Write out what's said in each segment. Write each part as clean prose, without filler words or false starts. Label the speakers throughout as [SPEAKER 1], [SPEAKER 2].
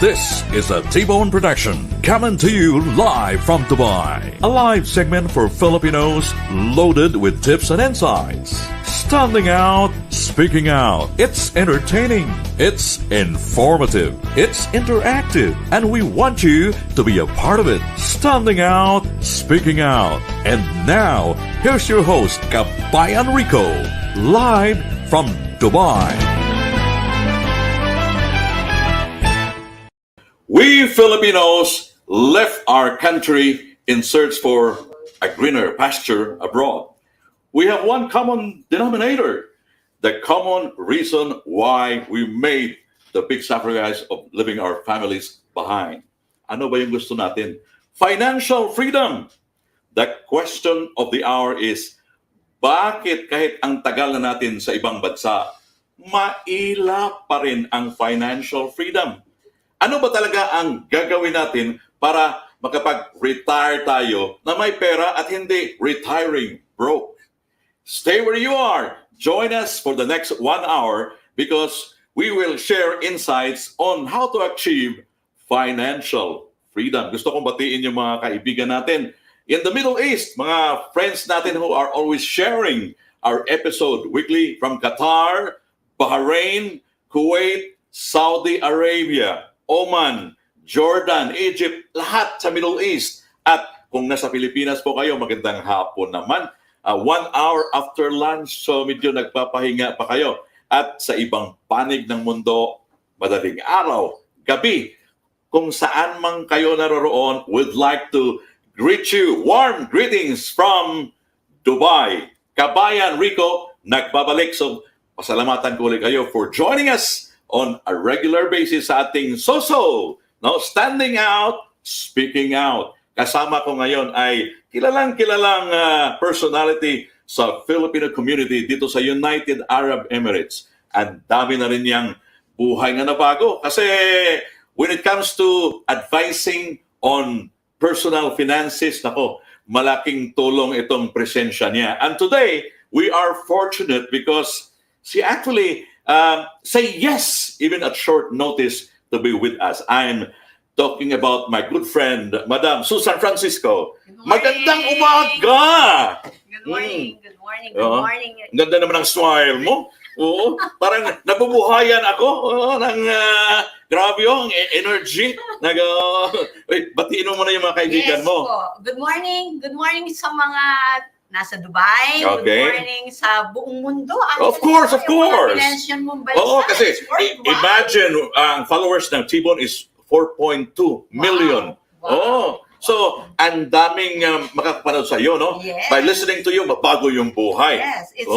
[SPEAKER 1] This is a T-Bone production coming to you live from Dubai. A live segment for Filipinos loaded with tips and insights. Standing out, speaking out. It's entertaining. It's informative. It's interactive. And we want you to be a part of it. Standing out, speaking out. And now, here's your host, Kabayan Rico, live from Dubai. We Filipinos left our country in search for a greener pasture abroad. We have one common denominator, the common reason why we made the big sacrifice of leaving our families behind. Ano ba yung gusto natin? Financial freedom. The question of the hour is, bakit kahit ang tagal na natin sa ibang bansa, maila pa rin ang financial freedom? Ano ba talaga ang gagawin natin para makapag-retire tayo na may pera at hindi retiring broke? Stay where you are. Join us for the next 1 hour because we will share insights on how to achieve financial freedom. Gusto kong batiin yung mga kaibigan natin in the Middle East, mga friends natin who are always sharing our episode weekly from Qatar, Bahrain, Kuwait, Saudi Arabia, Oman, Jordan, Egypt, lahat sa Middle East. At kung nasa Pilipinas po kayo, magandang hapon naman. 1 hour after lunch, so medyo nagpapahinga pa kayo. At sa ibang panig ng mundo, madaling araw, gabi, kung saan man kayo naroroon, would like to greet you. Warm greetings from Dubai. Kabayan Rico, nagbabalik. So, pasalamatan ko ulit kayo for joining us on a regular basis sa ating SOSO, no? Standing out, speaking out. Kasama ko ngayon ay kilalang personality sa Filipino community dito sa United Arab Emirates. And dami na rin niyang buhay nga nabago. Kasi when it comes to advising on personal finances, nako, malaking tulong itong presensya niya. And today, we are fortunate because she actually say yes, even at short notice, to be with us. I'm talking about my good friend, Madam Susan Francisco. Magandang umaga!
[SPEAKER 2] Good morning, good morning, good morning.
[SPEAKER 1] Ganda naman ang smile mo. Oo, parang nabubuhayan ako. Grabe yung energy. Wait, batiin mo muna yung mga kaibigan mo.
[SPEAKER 2] Po. Good morning sa mga nasa Dubai.
[SPEAKER 1] Okay.
[SPEAKER 2] Good morning sa buong mundo.
[SPEAKER 1] Of course. Oo, kasi imagine ang followers ng T-Bone is 4.2 million.
[SPEAKER 2] Wow.
[SPEAKER 1] Oh, So, ang daming makakapanood sa iyo, no?
[SPEAKER 2] Yes.
[SPEAKER 1] By listening to you, mabago yung buhay.
[SPEAKER 2] Yes, it's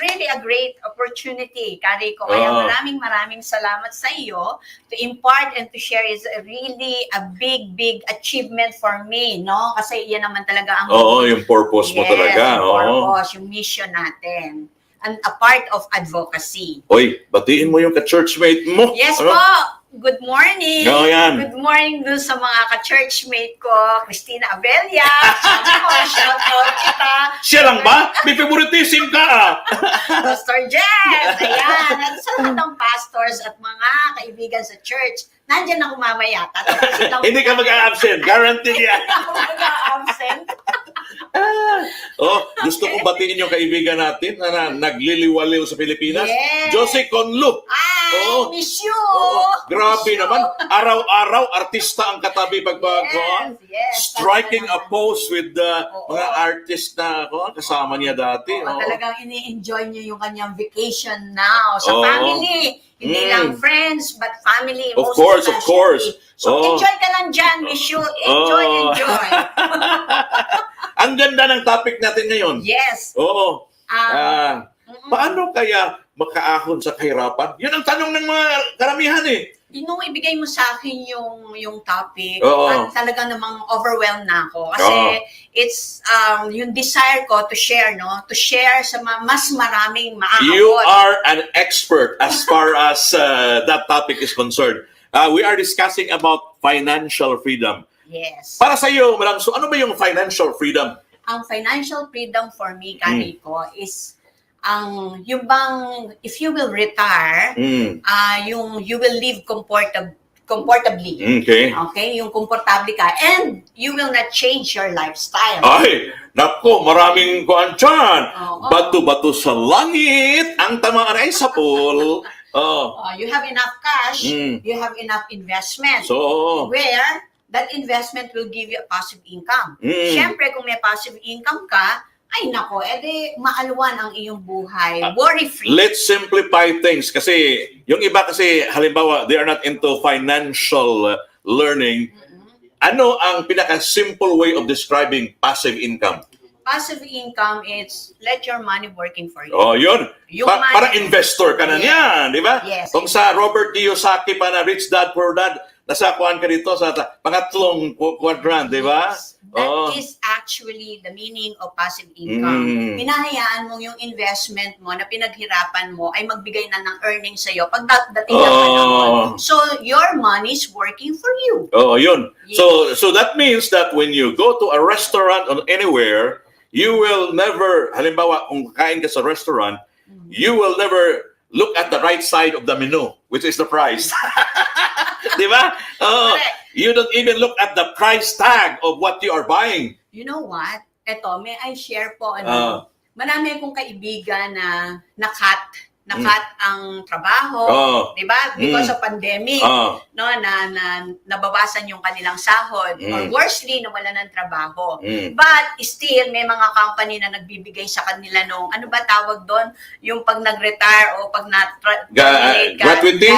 [SPEAKER 2] really a great opportunity, Kariko. Kaya maraming salamat sa iyo. To impart and to share is really a big achievement for me, no? Kasi yan naman talaga ang
[SPEAKER 1] Yung purpose mo talaga.
[SPEAKER 2] yung purpose, yung mission natin. And a part of advocacy.
[SPEAKER 1] Oy, batiin mo yung ka-churchmate mo.
[SPEAKER 2] Yes
[SPEAKER 1] Ano?
[SPEAKER 2] po. Good morning.
[SPEAKER 1] Yan.
[SPEAKER 2] Good morning dun sa mga ka-churchmate ko. Christina Abella. Shout out kita.
[SPEAKER 1] Siya lang ba? May favoritism ka.
[SPEAKER 2] Pastor Jess. Ayan. At sa lahat ng pastors at mga kaibigan sa church, nandyan ako mamaya.
[SPEAKER 1] Hindi ka mag-a-absent. Guaranteed yan.
[SPEAKER 2] Hindi ako mag-a-absent.
[SPEAKER 1] Gusto kong batiin yung kaibigan natin na nagliliwaliw sa Pilipinas.
[SPEAKER 2] Yes.
[SPEAKER 1] Josie Conlu.
[SPEAKER 2] Miss you.
[SPEAKER 1] Grabe naman. Araw-araw, artista ang katabi
[SPEAKER 2] Yes.
[SPEAKER 1] striking a pose with the mga artist na kasama niya dati.
[SPEAKER 2] Talagang ini-enjoy niya yung kanyang vacation now sa family. Hindi lang friends, but family.
[SPEAKER 1] Of course.
[SPEAKER 2] So enjoy ka lang dyan, Miss you. Enjoy.
[SPEAKER 1] Ang ganda ng topic natin ngayon.
[SPEAKER 2] Yes.
[SPEAKER 1] Paano kaya makaahon sa kahirapan? Yun ang tanong ng mga karamihan eh.
[SPEAKER 2] Nung ibigay mo sa akin yung topic,
[SPEAKER 1] Oo.
[SPEAKER 2] talaga namang overwhelmed na ako. Kasi it's yung desire ko to share, no? To share sa mas maraming maaabot.
[SPEAKER 1] You are an expert as far as that topic is concerned. We are discussing about financial freedom.
[SPEAKER 2] Yes.
[SPEAKER 1] Para sa iyo, Madam, so ano ba yung financial freedom?
[SPEAKER 2] Ang financial freedom for me, Kariko, is yung bang if you will retire, you will live comfortably.
[SPEAKER 1] Okay.
[SPEAKER 2] Yung komportable ka and you will not change your lifestyle.
[SPEAKER 1] Ay, nako, maraming kuan dyan.
[SPEAKER 2] Oo.
[SPEAKER 1] Bato-bato sa langit, ang tamaan ay sa pool.
[SPEAKER 2] You have enough cash, you have enough investment.
[SPEAKER 1] So,
[SPEAKER 2] Where that investment will give you a passive income. Siyempre, kung may passive income ka, ay nako, edi maalwan ang iyong buhay. Worry-free.
[SPEAKER 1] let's simplify things kasi yung iba kasi halimbawa they are not into financial learning. Ano ang pinaka-simple way of describing passive income?
[SPEAKER 2] Passive income, it's let your money working for you.
[SPEAKER 1] Yun.
[SPEAKER 2] Yung
[SPEAKER 1] Parang investor ka na niyan, di ba?
[SPEAKER 2] Yes.
[SPEAKER 1] Kung sa Robert Kiyosaki pa na Rich Dad Poor Dad, nasa kuhan ka dito sa pangatlong quadrant, di ba?
[SPEAKER 2] Yes. That is actually the meaning of passive income. Hinahayaan mo yung investment mo na pinaghirapan mo ay magbigay na ng earnings sa'yo pag dating ng panahon. So, your money is working for you.
[SPEAKER 1] Yun.
[SPEAKER 2] Yes.
[SPEAKER 1] So that means that when you go to a restaurant or anywhere, you will never, halimbawa, kung kain ka sa restaurant, you will never look at the right side of the menu, which is the price. Di ba? You don't even look at the price tag of what you are buying.
[SPEAKER 2] You know what? Eto, may I share po, marami akong kaibigan na nakat ang trabaho, di ba? Because of pandemic, no, na nabawasan yung kanilang sahod, or worstly, nawala ng trabaho. But still, may mga company na nagbibigay sa kanila nung, ano ba tawag doon? Yung pag nag-retire o pag
[SPEAKER 1] gratuity?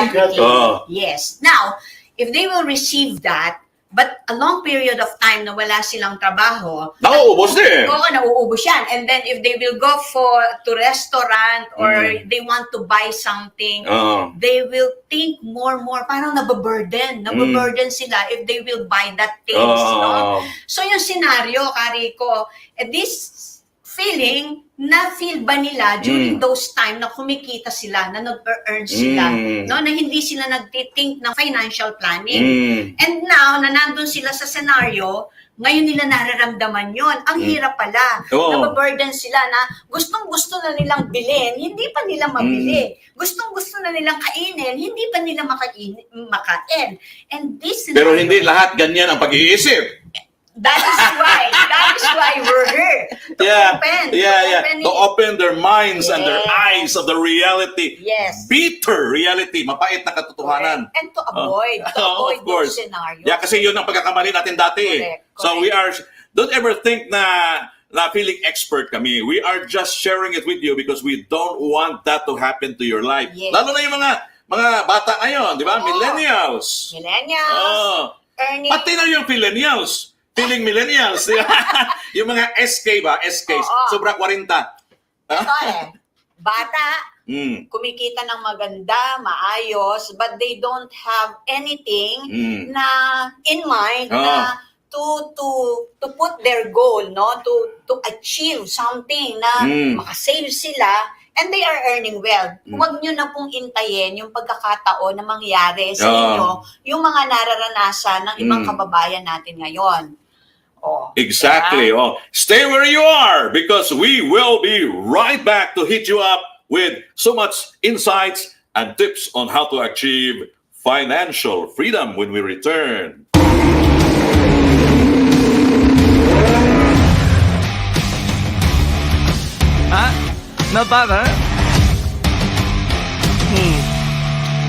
[SPEAKER 2] Yes. Now, if they will receive that, but a long period of time na wala silang trabaho,
[SPEAKER 1] Nauubos din.
[SPEAKER 2] Oo, nauubos yan. And then if they will go to restaurant or they want to buy something, they will think more, parang nababurden sila if they will buy that things. No? So yung scenario, Kariko, this feeling, na-feel ba nila during those time na kumikita sila, na nag-earn sila, no? Na hindi sila nagtithink ng financial planning. And now, na nandun sila sa scenario, ngayon nila nararamdaman yon. Ang hirap pala. Nababurden sila na gustong-gusto na nilang bilhin, hindi pa nila mabili. Gustong-gusto na nilang kainin, hindi pa nila makain. And this scenario,
[SPEAKER 1] Pero hindi lahat ganyan ang pag-iisip.
[SPEAKER 2] That is why we're here. To
[SPEAKER 1] open their minds and their eyes of the reality.
[SPEAKER 2] Yes.
[SPEAKER 1] Bitter reality. Mapait na katotohanan.
[SPEAKER 2] And to avoid
[SPEAKER 1] of course.
[SPEAKER 2] those scenarios.
[SPEAKER 1] Yeah, kasi yun ang pagkakamali natin dati.
[SPEAKER 2] Correct.
[SPEAKER 1] So don't ever think na feeling expert kami. We are just sharing it with you because we don't want that to happen to your life.
[SPEAKER 2] Yes.
[SPEAKER 1] Lalo na yung mga bata ngayon, di ba? Millennials.
[SPEAKER 2] Earning.
[SPEAKER 1] Pati na yung millennials. feeling millennials. Di ba? Yung mga SK ba? SK.
[SPEAKER 2] Oo.
[SPEAKER 1] Sobra 40.
[SPEAKER 2] Ito bata,
[SPEAKER 1] Mm.
[SPEAKER 2] kumikita ng maganda, maayos, but they don't have anything na in mind na to put their goal, no, to achieve something na makasave sila and they are earning well. Huwag nyo na pong intayin yung pagkakataon na mangyari sa inyo yung mga nararanasan ng ibang kababayan natin ngayon. Oh,
[SPEAKER 1] Exactly.
[SPEAKER 2] diba?
[SPEAKER 1] Oh, stay where you are because we will be right back to hit you up with so much insights and tips on how to achieve financial freedom when we return.
[SPEAKER 3] Not bad, huh?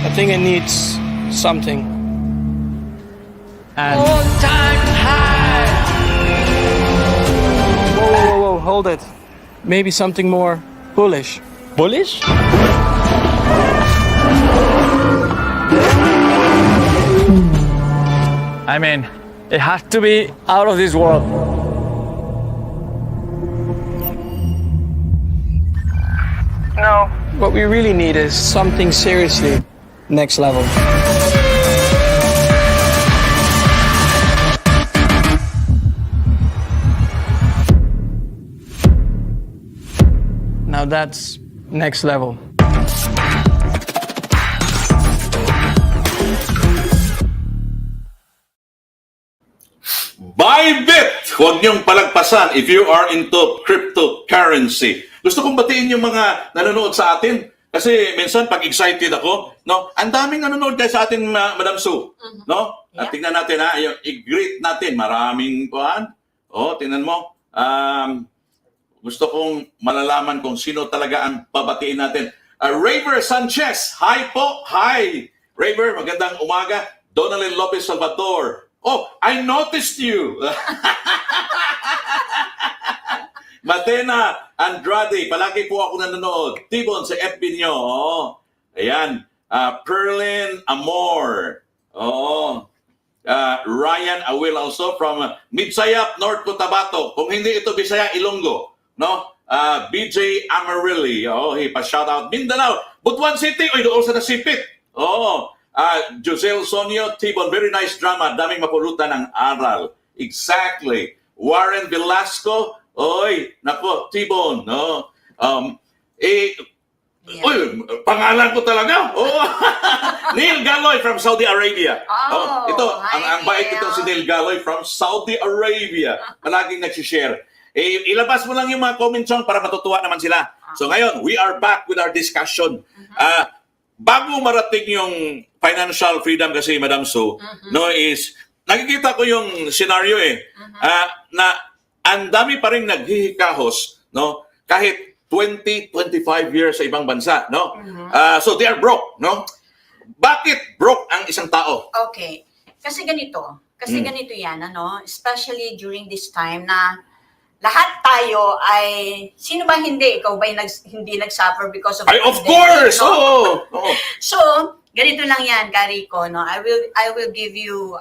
[SPEAKER 3] I think it needs something. And whoa, hold it. Maybe something more bullish. Bullish? I mean, it has to be out of this world. No. What we really need is something seriously next level. Now that's next level.
[SPEAKER 1] Bybit! Huwag niyong palagpasan if you are into cryptocurrency. Gusto kong batiin yung mga nanonood sa atin. Kasi minsan pag excited ako, no, ang daming nanonood guys sa atin, Madam Sue. No? At tingnan natin yung i-greet natin. Maraming kuhan. Oh, tingnan mo. Gusto kong malalaman kung sino talaga ang babatiin natin. Raver Sanchez. Hi po. Hi. Raver, magandang umaga. Donalyn Lopez Salvador. Oh, I noticed you. Matena Andrade, palagi po ako nanonood. Tibon sa FB nyo. Oh. Ayan. Perlin Amor. Oh. Ryan Awil also from Midsayap, North Cotabato. Kung hindi ito Bisaya, Ilonggo. No? BJ Amarilli. Oh, hey, pa-shout out. Mindanao. Butuan City. Oy, doon sa nasipit. Oh. Josel Sonio, Tibon, very nice drama. Daming mapulutan ng aral. Exactly. Warren Velasco, oy, nako, Tibon, no? Uy, pangalan ko talaga. Oh. Neil Galoy from Saudi Arabia.
[SPEAKER 2] Oh,
[SPEAKER 1] ito,
[SPEAKER 2] hi,
[SPEAKER 1] ang bait
[SPEAKER 2] Neil.
[SPEAKER 1] itong si Neil Galoy from Saudi Arabia. Palaging nag-share. Ilabas mo lang yung mga comments para matutuwa naman sila. So ngayon, we are back with our discussion. Bago marating yung financial freedom kasi Madam Sue, no, is nakikita ko yung scenario na ang dami pa rin naghihikahos, no, kahit 20, 25 years sa ibang bansa, no. So they are broke, no. Bakit broke ang isang tao?
[SPEAKER 2] Okay. Kasi ganito yan, ano, especially during this time na lahat tayo ay, sino ba hindi? Ikaw ba hindi nag-suffer because of
[SPEAKER 1] Of
[SPEAKER 2] pandemic,
[SPEAKER 1] course!
[SPEAKER 2] no?
[SPEAKER 1] Oo.
[SPEAKER 2] So, ganito lang yan, Carico, no? I will give you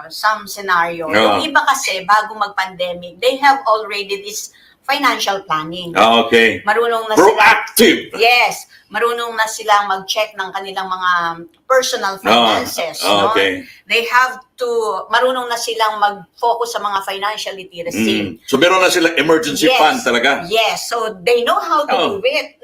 [SPEAKER 2] some scenario. Yung iba kasi, bago mag-pandemic, they have already this financial planning.
[SPEAKER 1] Okay.
[SPEAKER 2] Marunong na
[SPEAKER 1] Proactive.
[SPEAKER 2] Yes. Marunong na silang mag-check ng kanilang mga personal finances.
[SPEAKER 1] Okay.
[SPEAKER 2] No? They have to, marunong na silang mag-focus sa mga financial literacy.
[SPEAKER 1] So meron na sila emergency fund talaga.
[SPEAKER 2] Yes. So they know how to do it.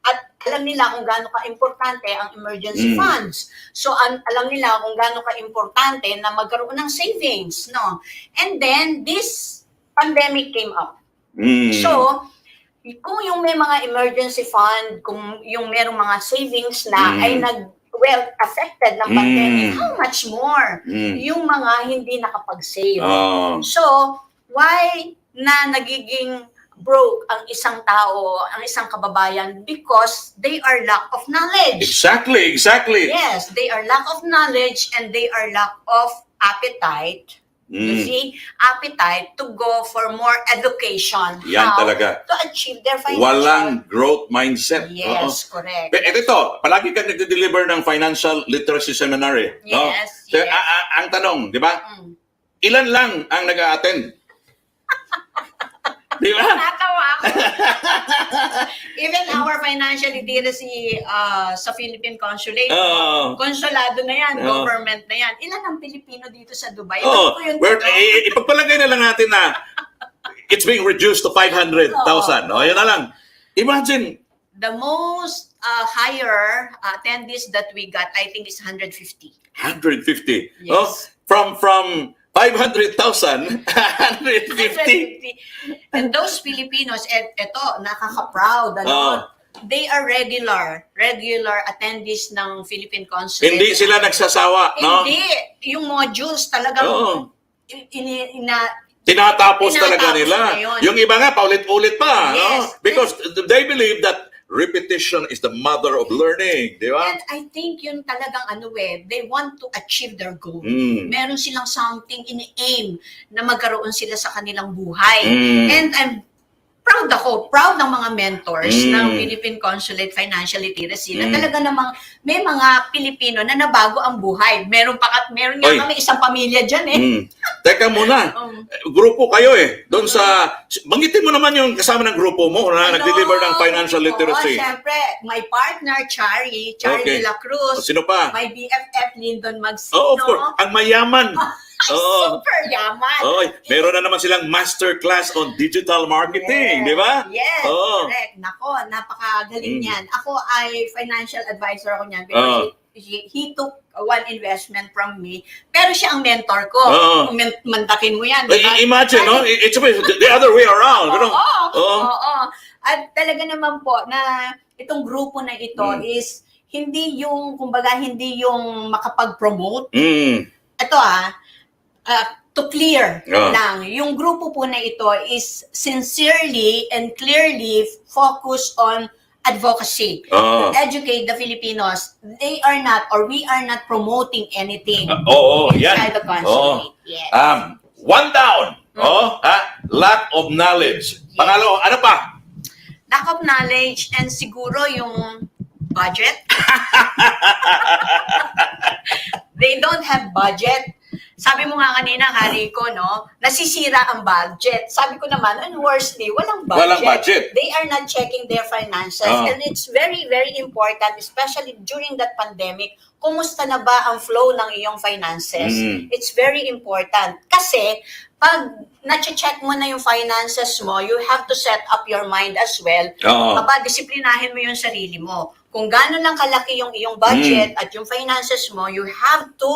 [SPEAKER 2] At alam nila kung gaano ka-importante ang emergency funds. So alam nila kung gaano ka-importante na magkaroon ng savings. No? And then this pandemic came up. So, kung yung may mga emergency fund, kung yung merong mga savings na ay affected ng pandemic, how much more yung mga hindi nakapag-save. So, why na nagiging broke ang isang tao, ang isang kababayan? Because they are lack of knowledge.
[SPEAKER 1] Exactly.
[SPEAKER 2] Yes, they are lack of knowledge and they are lack of appetite. You see, appetite to go for more education.
[SPEAKER 1] Yan
[SPEAKER 2] how
[SPEAKER 1] talaga.
[SPEAKER 2] to achieve their financial.
[SPEAKER 1] Walang growth mindset.
[SPEAKER 2] Yes, correct.
[SPEAKER 1] Ito, palagi ka nagde-deliver ng financial literacy seminar.
[SPEAKER 2] Yes,
[SPEAKER 1] So,
[SPEAKER 2] yes.
[SPEAKER 1] ang tanong, di ba? ilan lang ang nag-a-attend. Di ba?
[SPEAKER 2] Natawa ako. Even our financial literacy sa Philippine Consulate, konsulado na yan, government na yan. Ilan ang Pilipino dito sa Dubai? Ano po yun?
[SPEAKER 1] Ipagpalagay na lang natin na it's being reduced to 500,000. Yun na lang. Imagine.
[SPEAKER 2] The most higher attendees that we got, I think, is 150.
[SPEAKER 1] 150.
[SPEAKER 2] Yes.
[SPEAKER 1] From 500,000, 150.
[SPEAKER 2] And those Filipinos, eto, nakaka-proud, they are regular attendees ng Philippine Consulate.
[SPEAKER 1] Hindi sila nagsasawa, no?
[SPEAKER 2] Hindi. Yung modules talagang
[SPEAKER 1] tinatapos talaga nila. Yung iba nga, paulit-ulit pa,
[SPEAKER 2] Yes.
[SPEAKER 1] no? Because they believe that repetition is the mother of learning, di ba?
[SPEAKER 2] And I think yun talagang they want to achieve their goal. Meron silang something in-aim na magkaroon sila sa kanilang buhay. And I'm proud ng mga mentors ng Philippine Consulate Financial Literacy na talaga namang may mga Pilipino na nabago ang buhay. Meron nga kami isang pamilya dyan
[SPEAKER 1] Teka muna, grupo kayo doon sa, banggitin mo naman yung kasama ng grupo mo na nag-deliver ng financial literacy.
[SPEAKER 2] Siyempre, my partner, Chari de la Cruz.
[SPEAKER 1] Sino pa?
[SPEAKER 2] My BFF, Lyndon Magsino.
[SPEAKER 1] Of course, ang mayaman.
[SPEAKER 2] Super yaman.
[SPEAKER 1] Meron na naman silang masterclass on digital marketing, di ba?
[SPEAKER 2] Yes, correct. Nako, napakagaling niyan. Ako ay financial advisor ako niyan because he took one investment from me. Pero siya ang mentor ko. Kung mantakin mo yan. Diba?
[SPEAKER 1] Imagine, no? It's the other way around.
[SPEAKER 2] Oo. At talaga naman po na itong grupo na ito is hindi yung makapag-promote. Ito to clear lang, yung grupo po na ito is sincerely and clearly focused on advocacy. To educate the Filipinos. They are not, or we are not promoting anything inside the consulate. Yes.
[SPEAKER 1] One down. Lack of knowledge.
[SPEAKER 2] Yes.
[SPEAKER 1] Pangalo, ano pa?
[SPEAKER 2] Lack of knowledge and siguro yung budget. They don't have budget. Sabi mo nga kanina, Hariko, no? Nasisira ang budget. Sabi ko naman, worstly, walang budget.
[SPEAKER 1] Walang budget.
[SPEAKER 2] They are not checking their finances. And it's very, very important, especially during that pandemic, kumusta na ba ang flow ng iyong finances? It's very important. Kasi, pag na-check mo na yung finances mo, you have to set up your mind as well. Disiplinahin mo yung sarili mo. Kung gano'n lang kalaki yung iyong budget at yung finances mo, you have to,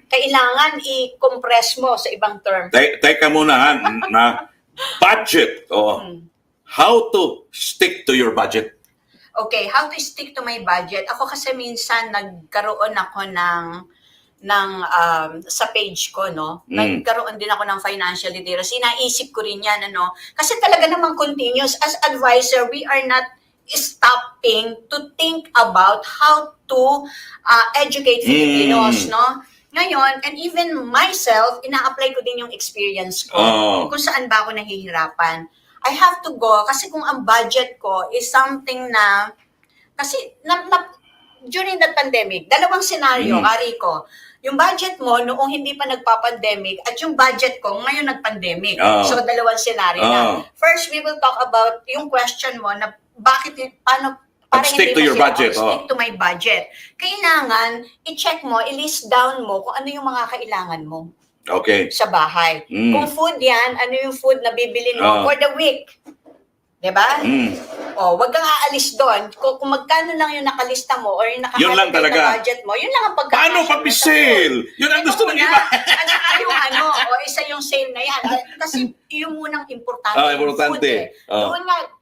[SPEAKER 2] kailangan i-compress mo sa ibang term.
[SPEAKER 1] Teka muna, na budget. How to stick to your budget?
[SPEAKER 2] Okay, how to stick to my budget? Ako kasi minsan nagkaroon ako ng sa page ko, no? Nagkaroon din ako ng financial literacy. Naisip ko rin yan, Kasi talaga namang continuous. As advisor, we are not stopping to think about how to educate Filipinos, no? Ngayon, and even myself, ina-apply ko din yung experience ko kung saan ba ako nahihirapan. I have to go kasi kung ang budget ko is something na, kasi during that pandemic, dalawang scenario, Ariko. Yung budget mo noong hindi pa nagpa-pandemic at yung budget ko ngayon nag-pandemic. So, dalawang scenario na. First, we will talk about yung question mo na paano para
[SPEAKER 1] stick to
[SPEAKER 2] hindi
[SPEAKER 1] your budget.
[SPEAKER 2] Stick to my budget. Kailangan i-check mo, i-list down mo kung ano yung mga kailangan mo. Sa bahay. Kung food yan, ano yung food na bibilin mo for the week. Diba? Wag kang aalis doon. Kung magkano lang yung nakalista mo or yung
[SPEAKER 1] yun lang talaga.
[SPEAKER 2] Na budget mo, yun lang ang pagkakasya.
[SPEAKER 1] Paano pag-sale? Yun ang gusto ng iba.
[SPEAKER 2] Isa yung sale na yan. Kasi yung munang importante.
[SPEAKER 1] Importante.
[SPEAKER 2] Doon nga,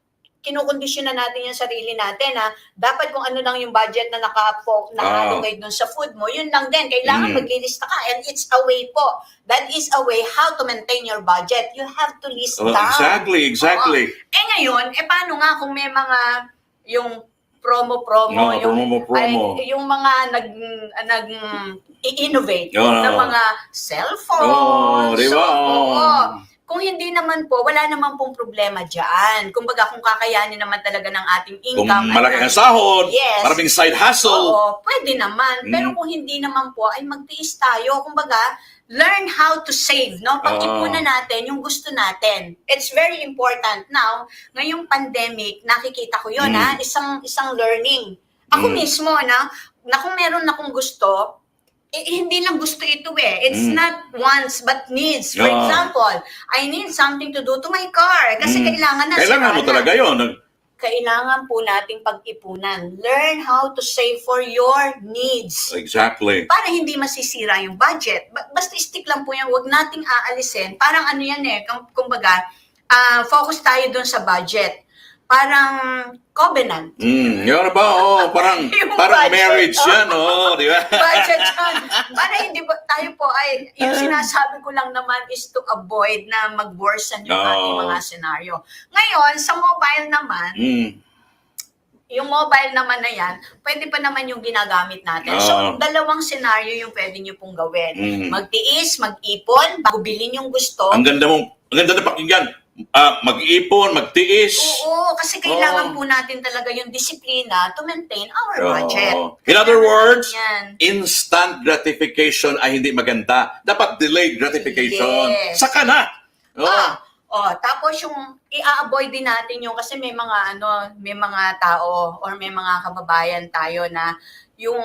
[SPEAKER 2] kinukondisyon na natin yung sarili natin na dapat kung ano lang yung budget na naka-allocate dun sa food mo, yun lang din. Kailangan maglilista ka. And it's a way po. That is a way how to maintain your budget. You have to list down.
[SPEAKER 1] Exactly.
[SPEAKER 2] Ngayon, paano nga kung may mga yung promo, yung mga nag-i-innovate ng mga cellphone.
[SPEAKER 1] Diba?
[SPEAKER 2] Kung hindi naman po, wala naman pong problema dyan. Kumbaga, kung kakayanin naman talaga ng ating
[SPEAKER 1] Kung
[SPEAKER 2] income.
[SPEAKER 1] malaki ang sahod,
[SPEAKER 2] Yes.
[SPEAKER 1] maraming side hustle.
[SPEAKER 2] Oo, pwede naman. Pero kung hindi naman po, ay magtiis tayo. Kumbaga, learn how to save, no? Pag-ipunan natin yung gusto natin. It's very important. Now, ngayong pandemic, nakikita ko yun, isang learning. Ako mismo, na kung meron akong gusto, hindi lang gusto ito It's not wants but needs. For example, I need something to do to my car kasi kailangan na.
[SPEAKER 1] Kailangan mo talaga yun.
[SPEAKER 2] Kailangan po nating pag-ipunan. Learn how to save for your needs.
[SPEAKER 1] Exactly.
[SPEAKER 2] Para hindi masisira yung budget. Basta stick lang po yan. Huwag nating aalisin. Parang ano yan kumbaga, focus tayo dun sa budget. Parang covenant.
[SPEAKER 1] Yun ba? Parang
[SPEAKER 2] budget,
[SPEAKER 1] marriage yan, di ba?
[SPEAKER 2] Budget yan. Para hindi ba tayo po ay, yung sinasabi ko lang naman is to avoid na mag-worsen yung ating mga senaryo. Ngayon, sa mobile naman, yung mobile naman na yan, pwede pa naman yung ginagamit natin. So, dalawang senaryo yung pwede nyo pong gawin. Magtiis, mag-ipon, bago bilhin yung gusto.
[SPEAKER 1] Ang ganda na pakinggan. Mag-ipon, magtiis.
[SPEAKER 2] Oo, kasi kailangan po natin talaga yung disiplina to maintain our budget.
[SPEAKER 1] In other words,
[SPEAKER 2] yan.
[SPEAKER 1] instant gratification ay hindi maganda. Dapat delayed gratification.
[SPEAKER 2] Yes.
[SPEAKER 1] Saka na.
[SPEAKER 2] Tapos yung i-avoid din natin yung kasi may mga tao or may mga kababayan tayo na yung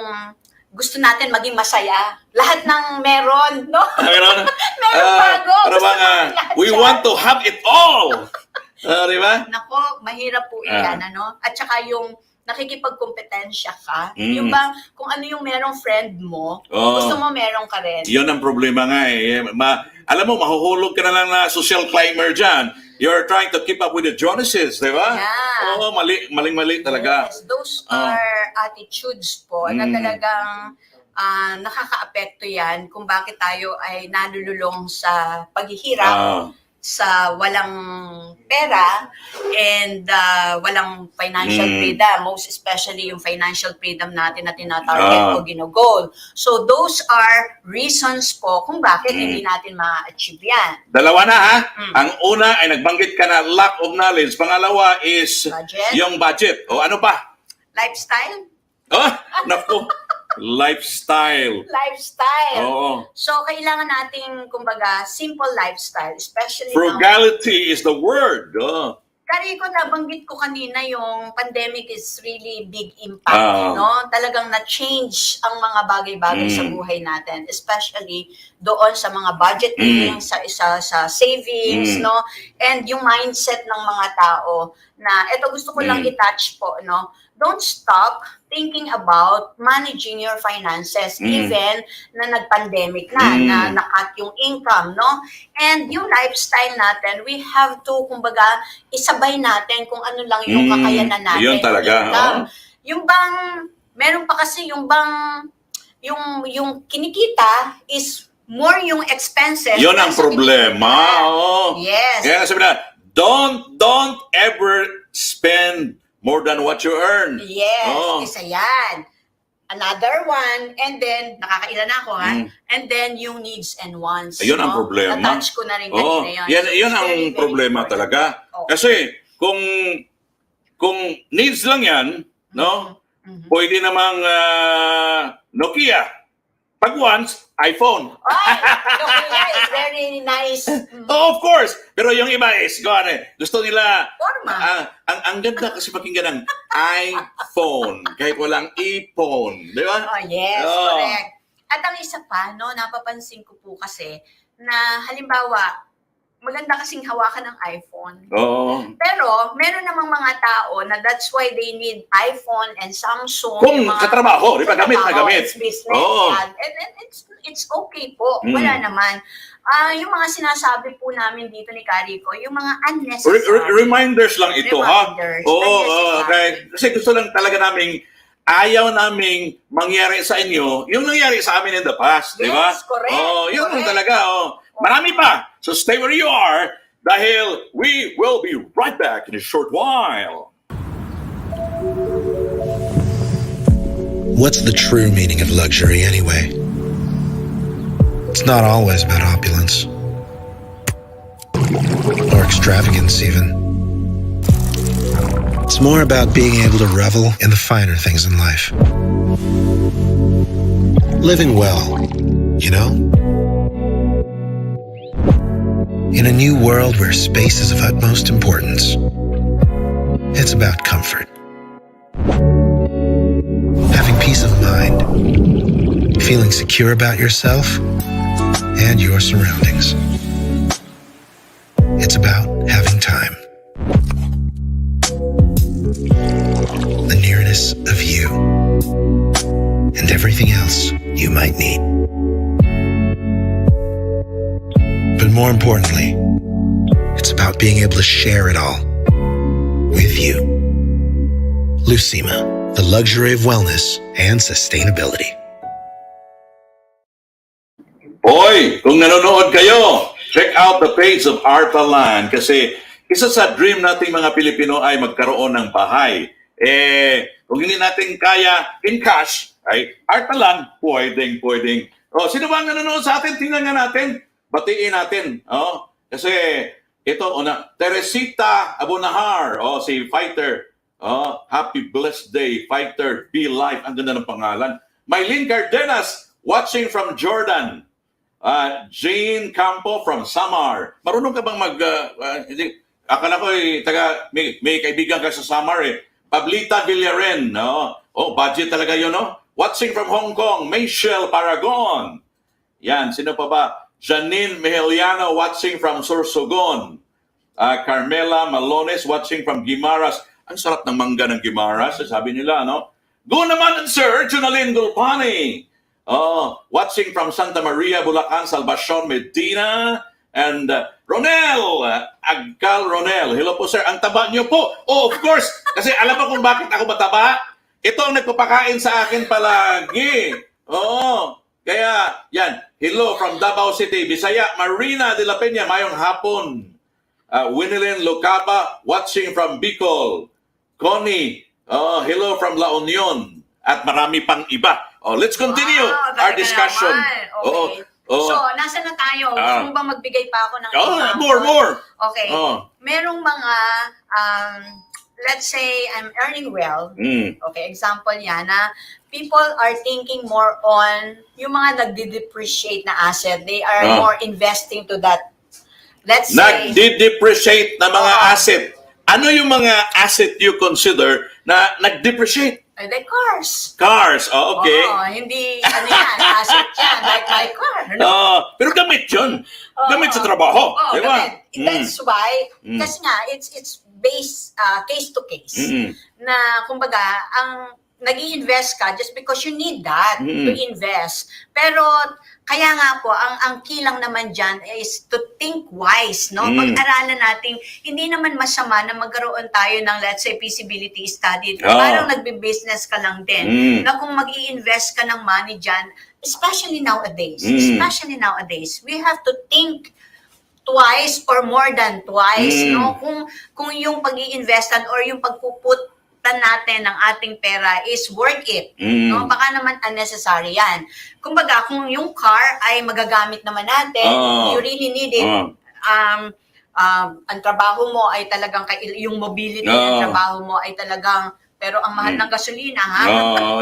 [SPEAKER 2] gusto natin maging masaya. Lahat ng meron, no? Meron bago.
[SPEAKER 1] We want to have it all. Di ba?
[SPEAKER 2] Nako, mahirap po yan, At saka yung nakikipagkompetensya ka, yung ba, kung ano yung merong friend mo, gusto mo merong ka rin.
[SPEAKER 1] Yun ang problema nga alam mo, mahuhulog ka na lang na social climber dyan. You're trying to keep up with the Jonases, di ba?
[SPEAKER 2] Yeah.
[SPEAKER 1] Oo, maling-mali talaga.
[SPEAKER 2] Yes, those are attitudes po na talagang nakaka-apekto yan kung bakit tayo ay nalululong sa paghihirap, sa walang pera, and walang financial freedom, most especially yung financial freedom natin na tinatarget o ginugol. So those are reasons po kung bakit hindi natin ma-achieve yan.
[SPEAKER 1] Dalawa na Ang una ay nagbanggit ka na lack of knowledge. Pangalawa is
[SPEAKER 2] Budget.
[SPEAKER 1] yung budget. O ano pa?
[SPEAKER 2] Lifestyle?
[SPEAKER 1] Naku. Lifestyle. Oo.
[SPEAKER 2] So, kailangan nating, kumbaga, simple lifestyle, especially
[SPEAKER 1] Frugality is the word.
[SPEAKER 2] Kariko, nabanggit ko kanina yung pandemic is really big impact, no? Talagang na-change ang mga bagay-bagay sa buhay natin, especially doon sa mga budgeting, sa savings, no? And yung mindset ng mga tao na, eto gusto ko lang i-touch po, no? Don't stop thinking about managing your finances even na nag-pandemic na nakat yung income, no? And yung lifestyle natin, we have to, kumbaga, isabay natin kung ano lang yung kakayanan natin.
[SPEAKER 1] Yun talaga.
[SPEAKER 2] Yung bang, meron pa kasi yung bang, yung kinikita is more yung expenses.
[SPEAKER 1] Yun ang problema.
[SPEAKER 2] Yes.
[SPEAKER 1] Kaya sabi na, don't ever spend more than what you earn.
[SPEAKER 2] Yes, isa yan. Another one, and then, nakakailan na ako and then yung needs and wants.
[SPEAKER 1] Ayun ang problema.
[SPEAKER 2] Na-touch ko na rin kanina yun.
[SPEAKER 1] Yan ang problema talaga. Kasi, kung needs lang yan, no? Pwede namang Nokia. Pag once, iPhone.
[SPEAKER 2] Nokia is very nice.
[SPEAKER 1] Of course. Pero yung iba is, gusto nila,
[SPEAKER 2] Forma.
[SPEAKER 1] ang ganda kasi pakinggan ng iPhone. Kahit walang iPhone. Di ba?
[SPEAKER 2] Yes, correct. At ang isa pa, napapansin ko po kasi, na halimbawa, maganda kasing hawakan ng iPhone. Pero, meron namang mga tao na that's why they need iPhone and Samsung.
[SPEAKER 1] Kung sa trabaho, di ba? Gamit na gamit.
[SPEAKER 2] It's business. And it's okay po. Wala naman. Yung mga sinasabi po namin dito ni Kariko, yung mga unnecessary.
[SPEAKER 1] Reminders lang ito,
[SPEAKER 2] Reminders.
[SPEAKER 1] Okay. Kasi gusto lang talaga ayaw naming mangyari sa inyo yung nangyari sa amin in the past, di ba?
[SPEAKER 2] Yes, correct.
[SPEAKER 1] Yun lang talaga. Marami pa. So stay where you are dahil we will be right back in a short while.
[SPEAKER 4] What's the true meaning of luxury anyway? It's not always about opulence. extravagance even. It's more about being able to revel in the finer things in life. Living well, you know? In a new world where space is of utmost importance, it's about comfort. Having peace of mind, feeling secure about yourself and your surroundings. It's about having time. The nearness of you and everything else you might need. But more importantly, it's about being able to share it all with you. Lucima, the luxury of wellness and sustainability.
[SPEAKER 1] Hoy, kung nanonood kayo, check out the page of Artalan kasi isa sa dream nating mga Pilipino ay magkaroon ng bahay. Kung hindi natin kaya in cash, ay Artalan, pwedeng. Sino ba ang nanonood sa atin? Tingnan nga natin. Batiin natin. Kasi ito, Teresita Abonahar, si Fighter. Happy blessed day, Fighter, be life. Ang ganda ng pangalan. Mylene Cardenas, watching from Jordan. Jane Campo from Samar. Marunong ka bang akala ko may kaibigan ka sa Samar eh. Pablita Villaren, budget talaga yun, no? Watching from Hong Kong, Michelle Paragon. Yan, sino pa ba? Janine Mejeliano watching from Sorsogon. Carmela Malones watching from Guimaras. Ang sarap ng mangga ng Guimaras, sabi nila, no? Go naman, sir, Junalyn Gulpani. Watching from Santa Maria, Bulacan, Salvacion, Medina. And Ronel, Agcal Ronel. Hello po, sir. Ang taba niyo po. Of course. Kasi alam mo kung bakit ako mataba? Ito ang nagpapakain sa akin palagi. Kaya, yan. Hello from Davao City, Bisaya, Marina de la Peña, mayong hapon. Winilyn Lucaba, watching from Bicol. Connie, hello from La Union. At marami pang iba. Let's continue our discussion.
[SPEAKER 2] Okay. So, nasa na tayo? Gusto mo ba magbigay pa ako ng example?
[SPEAKER 1] More.
[SPEAKER 2] Okay. Merong mga, let's say, I'm earning well. Okay, example yan na people are thinking more on yung mga nagde-depreciate na asset. They are more investing to that. Let's say...
[SPEAKER 1] Nagde-depreciate na mga asset. Ano yung mga asset you consider na nag-depreciate?
[SPEAKER 2] Like cars.
[SPEAKER 1] Cars, okay.
[SPEAKER 2] Hindi, asset yan, like my car.
[SPEAKER 1] Pero gamit yun. Gamit sa trabaho. Diba?
[SPEAKER 2] Gamit. That's why, kasi nga, it's based case to case. Na, kumbaga, ang nag-i-invest ka just because you need that to invest. Pero, kaya nga po, ang key lang naman dyan is to think wise, no? Pag-aralan natin, hindi naman masama na magkaroon tayo ng, let's say, feasibility study. Parang nagbe-business ka lang din. Na kung mag-i-invest ka ng money dyan, especially nowadays, we have to think twice or more than twice, no? Kung yung pag-i-investan or yung pagpuput natin ng ating pera is worth it. No? Baka naman unnecessary yan. Kumbaga, kung yung car ay magagamit naman natin, you really need it. Ang trabaho mo ay talagang, yung mobility ng trabaho mo ay talagang, pero ang mahal ng gasolina, ha?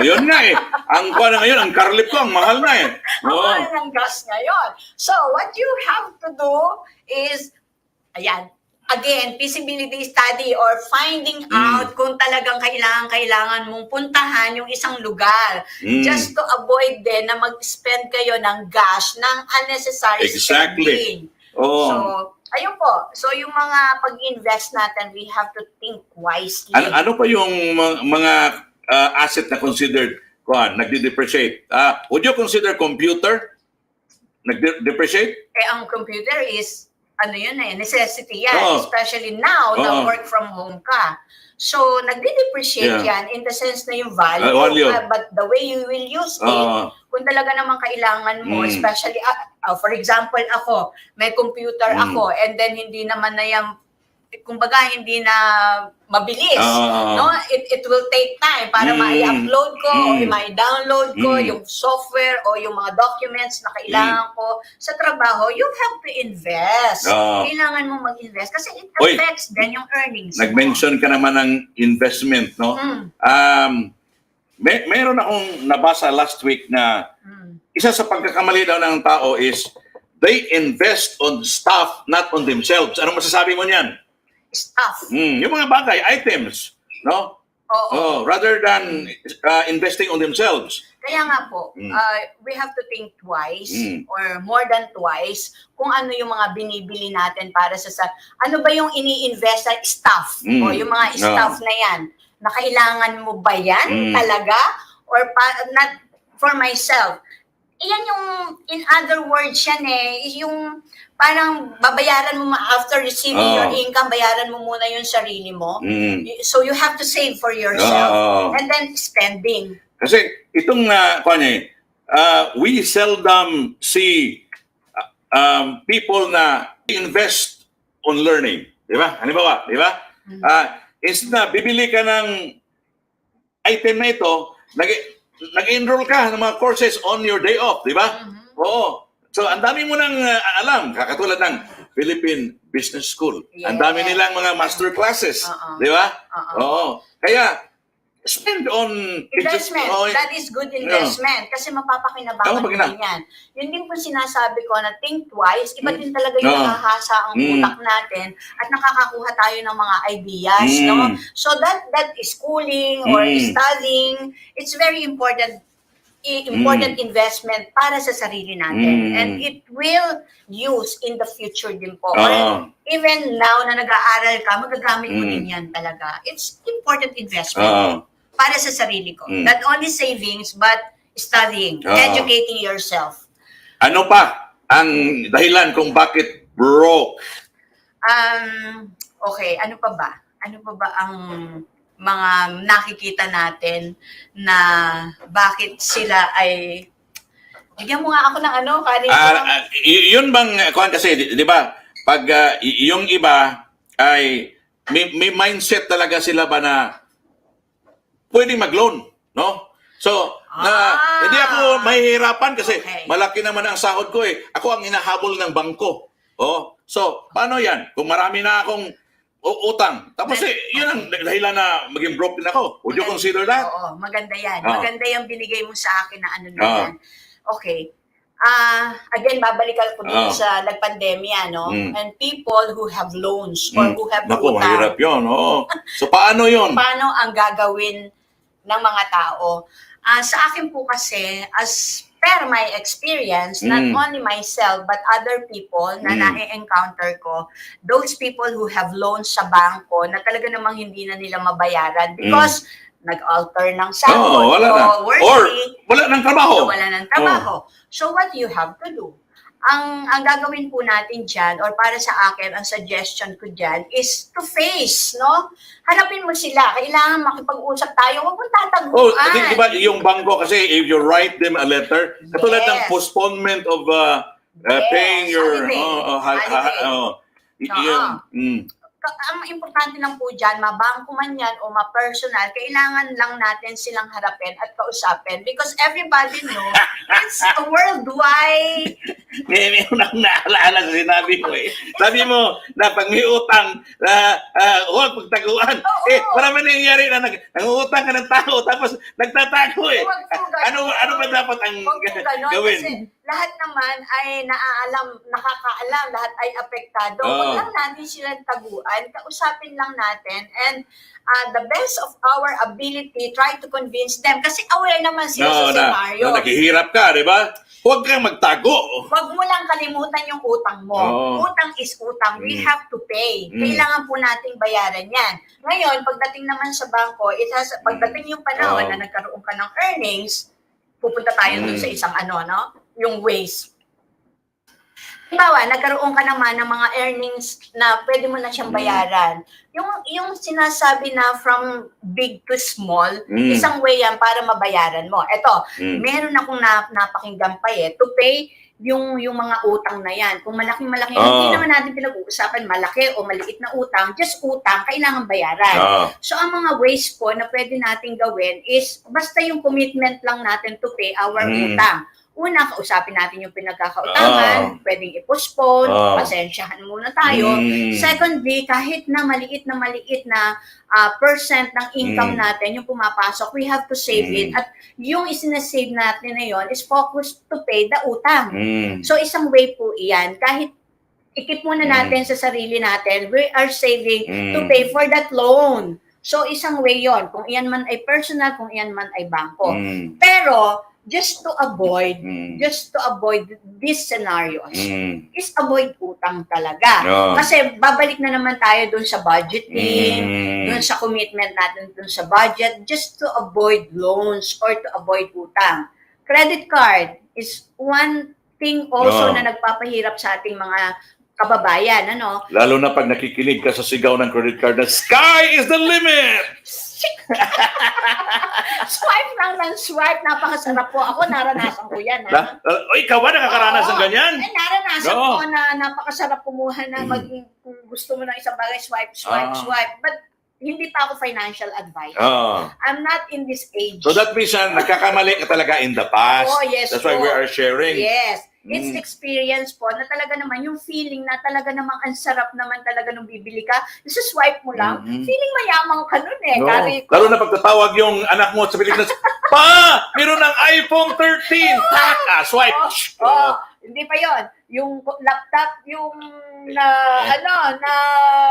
[SPEAKER 1] Yun nga eh. Ang kuha na ngayon, ang carlip ko, ang mahal na eh.
[SPEAKER 2] Ang mahal ng gas ngayon. So, what you have to do is, again, feasibility study or finding out kung talagang kailangan mong puntahan yung isang lugar just to avoid din na mag-spend kayo ng gas, ng unnecessary spending. So, ayun po. So, yung mga pag-invest natin, we have to think wisely.
[SPEAKER 1] Ano pa yung mga asset na considered nagde-depreciate? Would you consider computer nagde-depreciate?
[SPEAKER 2] Ang computer is necessity yan, especially now na work from home ka. So, nagde-depreciate yan in the sense na yung value, but the way you will use it, kung talaga naman kailangan mo, especially, for example, ako, may computer ako, and then hindi naman na yung kumbaga hindi na mabilis, no? It will take time para ma-upload ko o ma-download ko yung software o yung mga documents na kailangan ko sa trabaho. You have to invest. Kailangan mo mag-invest kasi it affects then yung earnings.
[SPEAKER 1] Nag-mention ka naman ng investment, no? Meron akong nabasa last week na isa sa pagkakamali daw ng tao is they invest on stuff, not on themselves. Anong masasabi mo niyan?
[SPEAKER 2] Stuff.
[SPEAKER 1] Yung mga bagay, items, no? Rather than investing on themselves.
[SPEAKER 2] Kaya nga po, we have to think twice or more than twice kung ano yung mga binibili natin para sa ano ba yung ini-invest sa stuff o yung mga stuff na yan. Na kailangan mo ba yan talaga? Or not for myself? Iyan yung, in other words yan yung parang babayaran mo after receiving your income, bayaran mo muna yung sarili mo. So you have to save for yourself. And then spending.
[SPEAKER 1] Kasi itong, we seldom see people na invest on learning. Di ba? Halimbawa, di ba? Instead na bibili ka ng item na ito, nag-enroll ka ng mga courses on your day off, di ba? Oo. So, ang dami mo nang alam, kakatulad ng Philippine Business School. Ang dami nilang mga master classes, di ba? Oo. Kaya, spend on
[SPEAKER 2] investment. That is good investment kasi mapapakinabangan din yan. Yun din po sinasabi ko na think twice, iba din talaga yung nakahasa ang utak natin at nakakakuha tayo ng mga ideas. No? So that is schooling or studying, it's very important investment para sa sarili natin. And it will use in the future din po. Or even now na nag-aaral ka, magagamit mo din yan talaga. It's important investment para sa sarili ko. Not only savings, but studying, educating yourself.
[SPEAKER 1] Ano pa ang dahilan kung bakit broke?
[SPEAKER 2] Okay, ano pa ba? Ano pa ba ang mga nakikita natin na bakit sila ay bigyan mo nga ako ng ano,
[SPEAKER 1] yun bang kasi di ba pag yung iba ay may mindset talaga sila ba na pwedeng mag-loan, no? So, hindi ako mahihirapan kasi malaki naman ang sahod ko eh. Ako ang hinahabol ng bangko. So, paano yan? Kung marami na akong utang. Tapos yun ang dahilan na maging broke din ako. Would you consider that?
[SPEAKER 2] Oo, maganda yan. Maganda yung binigay mo sa akin na ano na yan. Okay. Again, babalikan ko dito sa nagpandemya, no? And people who have loans or who have utang.
[SPEAKER 1] Mahirap yun. So, paano yun?
[SPEAKER 2] Paano ang gagawin ng mga tao? Sa akin po kasi, as per my experience, not only myself, but other people na na-encounter ko, those people who have loans sa bangko na talaga namang hindi na nila mabayaran because nag-alter ng sahod o
[SPEAKER 1] wala ng trabaho.
[SPEAKER 2] Wala ng trabaho. So what you have to do? Ang gagawin po natin dyan, or para sa akin, ang suggestion ko dyan, is to face, no? Hanapin mo sila. Kailangan makipag-usap tayo. Huwag mong tataguan.
[SPEAKER 1] Diba yung bangko kasi, if you write them a letter, katulad ng postponement of paying your
[SPEAKER 2] ang importante lang po dyan, mabangko man yan o ma-personal, kailangan lang natin silang harapin at kausapin because everybody knows it's a worldwide.
[SPEAKER 1] Ngayon akong naalala sa sinabi mo eh. Sabi mo na pag may utang, huwag pagtaguan. Marami nangyayari na nangutang ka ng tao tapos nagtatago eh. Ano ba dapat ang gawin?
[SPEAKER 2] Kasi lahat naman ay nakakaalam, lahat ay apektado. Huwag lang natin silang taguan, kausapin lang natin, and the best of our ability, try to convince them. Kasi aware naman sila sa scenario.
[SPEAKER 1] Naghihirap ka, di ba? Huwag kang magtago.
[SPEAKER 2] Huwag mo lang kalimutan yung utang mo. Utang is utang. We have to pay. Kailangan po nating bayaran yan. Ngayon, pagdating naman sa bangko, pagdating yung panahon na nagkaroon ka ng earnings, pupunta tayo dun sa isang yung ways. Halimbawa, nagkaroon ka naman ng mga earnings na pwede mo na siyang bayaran. Yung sinasabi na from big to small, isang way yan para mabayaran mo. Ito, meron akong napakinggan pa to pay yung mga utang na yan. Kung malaki-malaki, hindi naman natin pinag-uusapan malaki o maliit na utang, just utang, kailangan bayaran. So, ang mga ways po na pwede natin gawin is, basta yung commitment lang natin to pay our utang. Una, kausapin natin yung pinagkakautangan, pwedeng i-postpone, pasensyahan muna tayo. Secondly, kahit na maliit na percent ng income natin, yung pumapasok, we have to save it. At yung isinasave natin na yun is focused to pay the utang. So, isang way po iyan. Kahit ikip muna natin sa sarili natin, we are saving to pay for that loan. So, isang way yon. Kung iyan man ay personal, kung iyan man ay bangko. Pero, just to avoid these scenarios, is avoid utang talaga. Kasi babalik na naman tayo dun sa budgeting, dun sa commitment natin dun sa budget, just to avoid loans or to avoid utang. Credit card is one thing also na nagpapahirap sa ating mga kababayan, ano?
[SPEAKER 1] Lalo na pag nakikinig ka sa sigaw ng credit card na sky is the limit!
[SPEAKER 2] Swipe lang ng swipe. Napakasarap po. Ako, naranasan ko yan.
[SPEAKER 1] Ikaw ba nakakaranas ng ganyan?
[SPEAKER 2] Ay, naranasan ko na napakasarap kumuha na kung gusto mo ng isang bagay, swipe. But hindi pa ako financial advisor. I'm not in this age.
[SPEAKER 1] So that means nagkakamali ka talaga in the past.
[SPEAKER 2] Yes.
[SPEAKER 1] That's why we are sharing.
[SPEAKER 2] Yes. It's experience po na talaga naman, yung feeling na talaga namang ang sarap naman talaga nung bibili ka. Swipe mo lang, feeling mayaman ka nun eh.
[SPEAKER 1] No. Lalo na pagtatawag yung anak mo sa Pilipinas, Pa! Meron ng iPhone 13! Swipe!
[SPEAKER 2] Hindi pa yon. Yung laptop, yung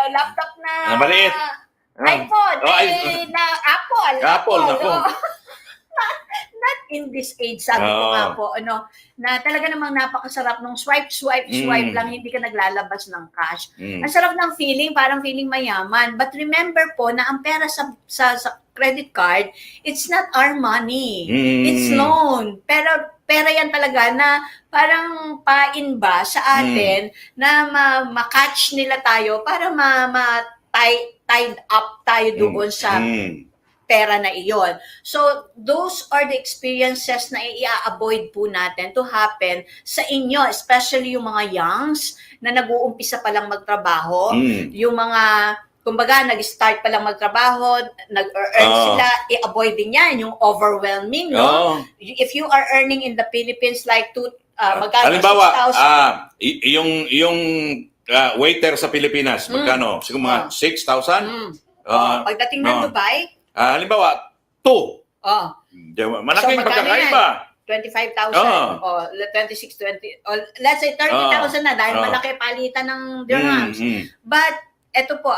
[SPEAKER 2] laptop na
[SPEAKER 1] maliit.
[SPEAKER 2] iPhone, na Apple.
[SPEAKER 1] Nako.
[SPEAKER 2] Not in this age, sabi ko nga po, na talaga namang napakasarap nung swipe lang, hindi ka naglalabas ng cash. Ang sarap ng feeling, parang feeling mayaman. But remember po na ang pera sa credit card, it's not our money. It's loan. Pero pera yan talaga na parang pain ba sa atin na ma-catch nila tayo para tied up tayo doon sa pera na iyon. So, those are the experiences na i-avoid po natin to happen sa inyo, especially yung mga youngs na nag-uumpisa pa lang magtrabaho, yung mga, kumbaga, nag-start pa lang magtrabaho, nag-earn sila, i-avoid din yan, yung overwhelming, no? If you are earning in the Philippines like magkano?
[SPEAKER 1] Halimbawa, yung waiter sa Pilipinas, magkano? Siguro mga 6,000?
[SPEAKER 2] Pagdating ng Dubai,
[SPEAKER 1] halimbawa, 2. Malaking pagkakaiba.
[SPEAKER 2] 25,000 o 26, 20, o let's say 30,000 na dahil malaki palitan ng dirhams. But, eto po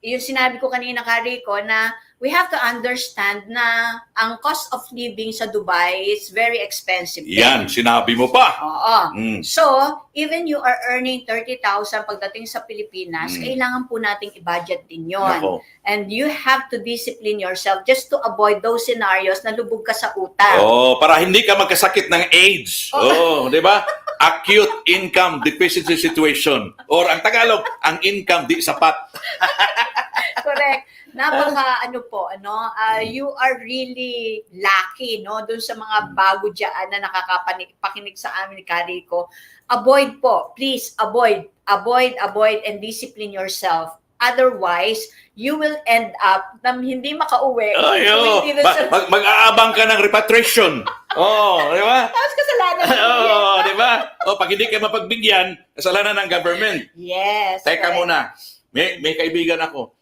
[SPEAKER 2] yung sinabi ko kanina, Rico, na we have to understand na ang cost of living sa Dubai is very expensive.
[SPEAKER 1] Yan, sinabi mo pa.
[SPEAKER 2] So, even you are earning 30,000 pagdating sa Pilipinas, kailangan po nating i-budget din yon. And you have to discipline yourself just to avoid those scenarios na lubog ka sa utang.
[SPEAKER 1] Para hindi ka magkasakit ng AIDS. Di ba? Acute income deficiency situation. Or ang Tagalog, ang income di sapat.
[SPEAKER 2] Correct. Napaka you are really lucky doon sa mga bago diyan na nakakapakinig sa amin ni Rico. Avoid po, please avoid and discipline yourself. Otherwise, you will end up na hindi makauwi.
[SPEAKER 1] Mag-aabang ka ng repatriation. Di ba?
[SPEAKER 2] Tapos kasalanan.
[SPEAKER 1] Di ba? Pag hindi ka mapagbigyan, kasalanan ng government.
[SPEAKER 2] Yes.
[SPEAKER 1] Teka muna. May kaibigan ako.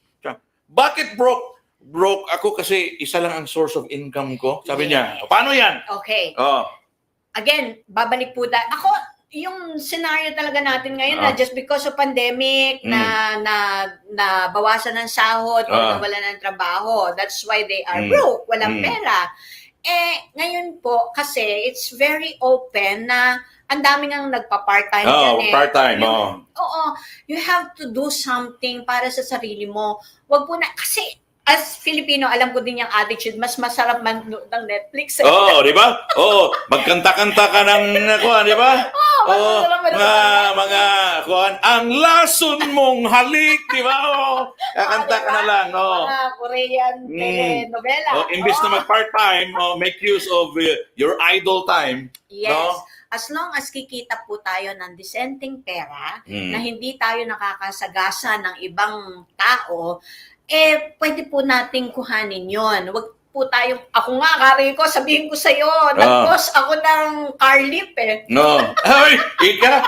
[SPEAKER 1] Bakit broke ako kasi isa lang ang source of income ko? Sabi niya, paano yan?
[SPEAKER 2] Okay. Again, babalik po tayo. Ako, yung scenario talaga natin ngayon na just because of pandemic, na bawasan ng sahod o nawalan ng trabaho. That's why they are broke. Walang pera. Ngayon po, kasi it's very open na ang daming ang nagpa-part-time dyan
[SPEAKER 1] part-time,
[SPEAKER 2] you have to do something para sa sarili mo. Wag po na, kasi as Filipino, alam ko din yung attitude, mas masarap man ng Netflix.
[SPEAKER 1] Di ba? Magkanta-kanta ka ng kuhan, di ba? Mga kuhan, ang lason mong halik, di ba? Kakanta ka na lang.
[SPEAKER 2] Mga Korean telenovela.
[SPEAKER 1] Imbis na mag-part-time, make use of your idle time.
[SPEAKER 2] Yes. as long as kikita po tayo ng disenteng pera, na hindi tayo nakakasagasa ng ibang tao, pwede po nating kuhanin yon. Wag po tayong, ako nga, Kari ko, sabihin ko sa'yo, nag-post ako ng car lip
[SPEAKER 1] No. Ay, ika.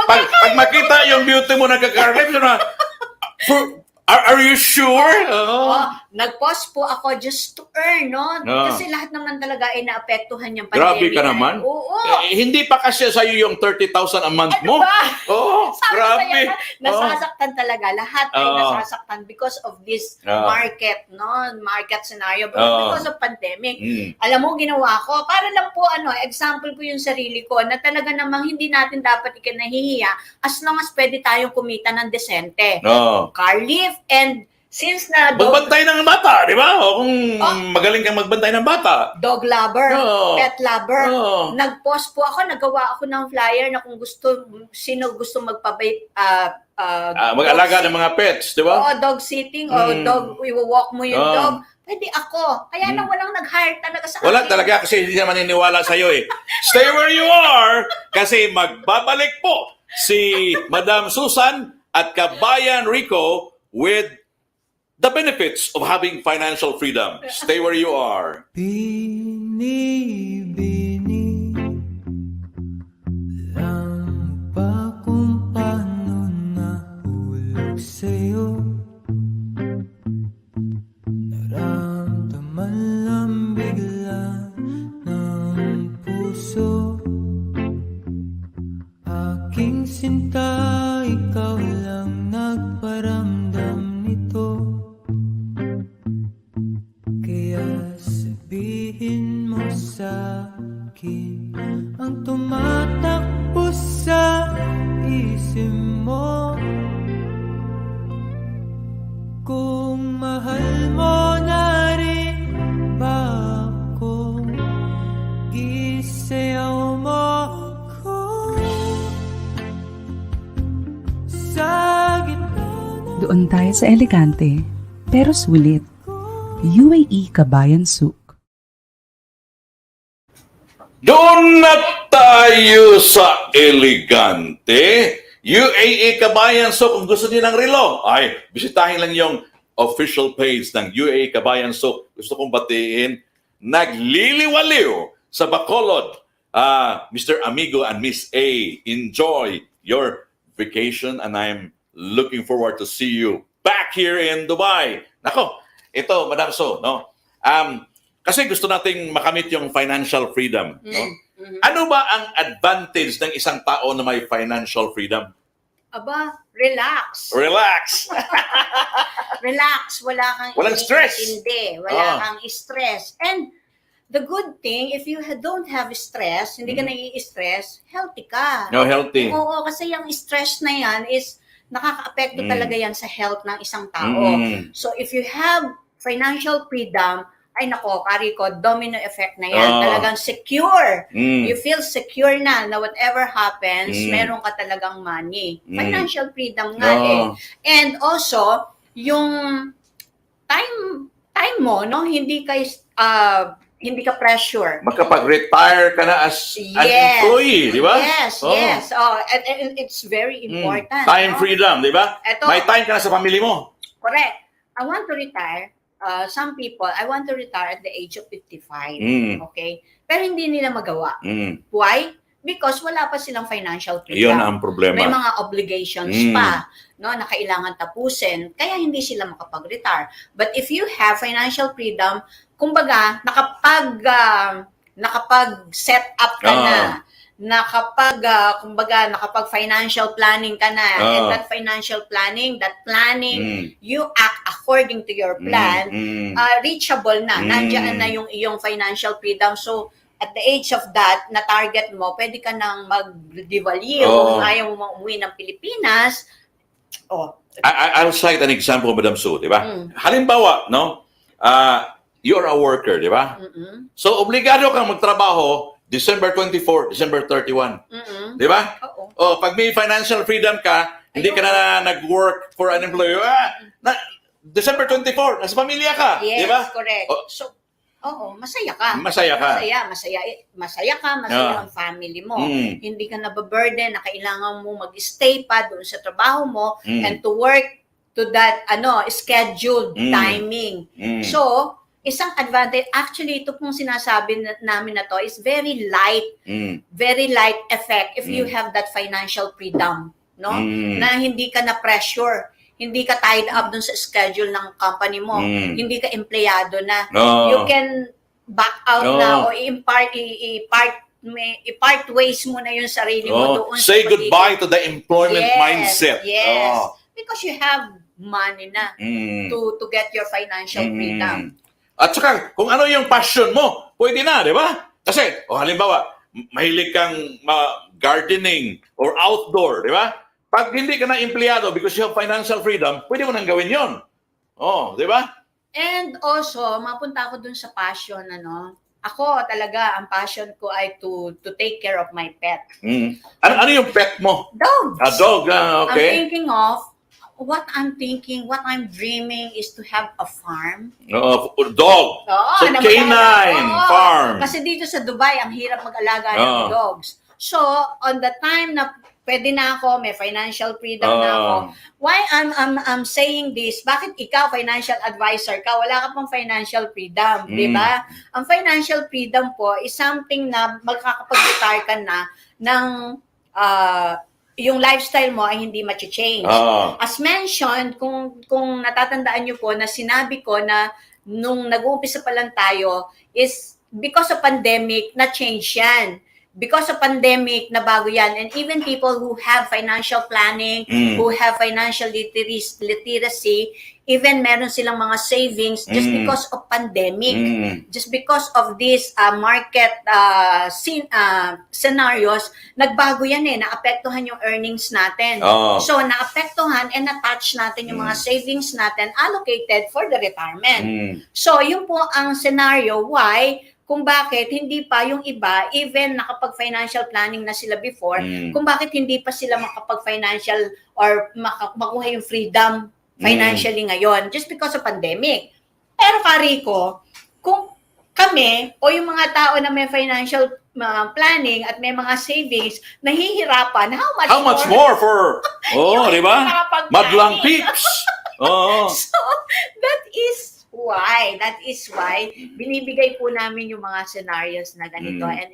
[SPEAKER 1] Pag makita yung beauty mo nagka-carlip, are you sure?
[SPEAKER 2] Nag-post po ako just to earn, no? Kasi lahat naman talaga ay naapektuhan yung
[SPEAKER 1] Grabe
[SPEAKER 2] pandemic.
[SPEAKER 1] ka naman.
[SPEAKER 2] Oo.
[SPEAKER 1] Hindi pa kasi sa'yo yung 30,000 a month mo.
[SPEAKER 2] Ba?
[SPEAKER 1] Oo,
[SPEAKER 2] Sabi
[SPEAKER 1] grabe.
[SPEAKER 2] ko yan, nasasaktan talaga. Lahat ay nasasaktan because of this market, no? Market scenario. Because of pandemic. Alam mo, ginawa ko, para lang po, example ko yung sarili ko, na talaga namang hindi natin dapat ikinahihiya as long as pwede tayong kumita ng desente. Car lift, and since na
[SPEAKER 1] Magbantay ng bata, di ba? O kung magaling kang magbantay ng bata.
[SPEAKER 2] dog lover, pet lover.
[SPEAKER 1] Oo.
[SPEAKER 2] Nag-post po ako, nagawa ako ng flyer na kung sino gusto
[SPEAKER 1] Mag-alaga ng mga pets, di ba?
[SPEAKER 2] dog sitting, o dog, i-walk mo yung dog. Pwede ako. Kaya nang walang nag-hire talaga sa
[SPEAKER 1] Wala
[SPEAKER 2] akin.
[SPEAKER 1] talaga kasi hindi naman naniniwala sa'yo eh. Stay where you are kasi magbabalik po si Madam Susan at Kabayan Rico with the benefits of having financial freedom. Stay where you are.
[SPEAKER 5] Bini-bini lang ba kung paano nahulog sa'yo? Naramdaman lang bigla ng puso. Aking sinta, ikaw lang nagparamdam nito. Kaya sabihin mo sa akin ang tumatakbo sa isip mo. Kung mahal mo na rin ba ako, isayaw mo ako sa gitna ng
[SPEAKER 6] Doon tayo sa elegante, pero sulit. UAE Kabayan Souk.
[SPEAKER 1] Doon na tayo sa elegante. UAE Kabayan Souk. Kung gusto niyo ng relo, ay bisitahin lang yung official page ng UAE Kabayan Souk. Gusto kong batiin, nagliliwaliw sa Bacolod. Mr. Amigo and Miss A, enjoy your vacation and I'm looking forward to see you back here in Dubai. Nako, ito, Madam So, no? Kasi gusto nating makamit yung financial freedom, no? Ano ba ang advantage ng isang tao na may financial freedom?
[SPEAKER 2] Aba, relax.
[SPEAKER 1] Relax.
[SPEAKER 2] Relax. Walang
[SPEAKER 1] stress.
[SPEAKER 2] Hindi. Wala kang stress. And the good thing, if you don't have stress, hindi ka nai-stress, healthy ka.
[SPEAKER 1] No, healthy.
[SPEAKER 2] Oo, kasi yung stress na yan is nakaka-apekto talaga yan sa health ng isang tao. So if you have financial freedom, ay nako, Kari ko, domino effect na yan. Talagang secure. You feel secure na whatever happens, meron ka talagang money. Financial freedom nga And also, yung time mo, no, hindi ka pressure.
[SPEAKER 1] Makapag-retire ka na as an employee, di ba?
[SPEAKER 2] Yes. And it's very important.
[SPEAKER 1] Time freedom, di ba? May time ka na sa pamilya mo.
[SPEAKER 2] Correct. I want to retire. Some people, I want to retire at the age of 55. Okay? Pero hindi nila magawa. Why? Because wala pa silang financial freedom.
[SPEAKER 1] Yun ang problema.
[SPEAKER 2] May mga obligations pa, no, na kailangan tapusin. Kaya hindi sila makapag-retire. But if you have financial freedom, kumbaga, nakapag-set up ka na, nakapag financial planning ka na, and that financial planning, you act according to your plan, reachable na, nandiyan na yung iyong financial freedom. So, at the age of that, na target mo, pwede ka nang mag-devalue, kung ayaw mo umuwi ng Pilipinas.
[SPEAKER 1] I'll cite an example, Madam Sue, di ba? Halimbawa, no? You're a worker, di ba? So, obligado kang magtrabaho December 24, December 31. Di ba? Pag may financial freedom ka, hindi ka na nag-work for an employer. December 24, nasa pamilya ka.
[SPEAKER 2] Yes,
[SPEAKER 1] di ba?
[SPEAKER 2] correct. Oo, masaya ka.
[SPEAKER 1] Masaya ka.
[SPEAKER 2] Masaya ka, masaya ang family mo. Hindi ka nababurden na kailangan mo mag-stay pa doon sa trabaho mo and to work to that scheduled timing. So, isang advantage, actually ito pong sinasabi namin na to is very light effect if you have that financial freedom, no? Na hindi ka na pressure. Hindi ka tied up dun sa schedule ng company mo. Hindi ka empleyado na. You can back out na o i-part ways mo na yung sarili mo doon.
[SPEAKER 1] Say goodbye to the employment mindset.
[SPEAKER 2] Yes. Because you have money na to get your financial freedom.
[SPEAKER 1] At saka, kung ano yung passion mo, pwede na, di ba? Kasi, halimbawa, mahilig kang gardening or outdoor, di ba? Pag hindi ka na empleyado because you have financial freedom, pwede mo nang gawin yon. Di ba?
[SPEAKER 2] And also, mapunta ako dun sa passion, Ako talaga, ang passion ko ay to take care of my pet.
[SPEAKER 1] Ano yung pet mo?
[SPEAKER 2] Dogs.
[SPEAKER 1] A dog, okay.
[SPEAKER 2] What I'm dreaming is to have a farm.
[SPEAKER 1] Dog. So, canine farm.
[SPEAKER 2] Kasi dito sa Dubai, ang hirap mag-alaga ng dogs. So, on the time na pwede na ako, may financial freedom na ako. Why I'm saying this? Bakit ikaw, financial advisor ka, wala ka pang financial freedom, di ba? Ang financial freedom po is something na magkakapag-retire ka na ng yung lifestyle mo ay hindi ma-change. As mentioned, kung natatandaan nyo po na sinabi ko na nung nag-uumpisa pa lang tayo is because of pandemic, na-change yan. Because of pandemic, nabago yan. And even people who have financial planning, who have financial literacy, even meron silang mga savings just because of pandemic. Just because of this market scenarios, nagbago yan naapektuhan yung earnings natin. So, naapektuhan and na-touch natin yung mga savings natin allocated for the retirement. So, yun po ang scenario why kung bakit hindi pa yung iba, even nakapag-financial planning na sila before, kung bakit hindi pa sila makapag-financial or makuha yung freedom financially ngayon, just because of pandemic. Pero Kariko, kung kami o yung mga tao na may financial planning at may mga savings, nahihirapan, how much more for,
[SPEAKER 1] di ba? Madlang peeps.
[SPEAKER 2] So, that is why binibigay po namin yung mga scenarios na ganito and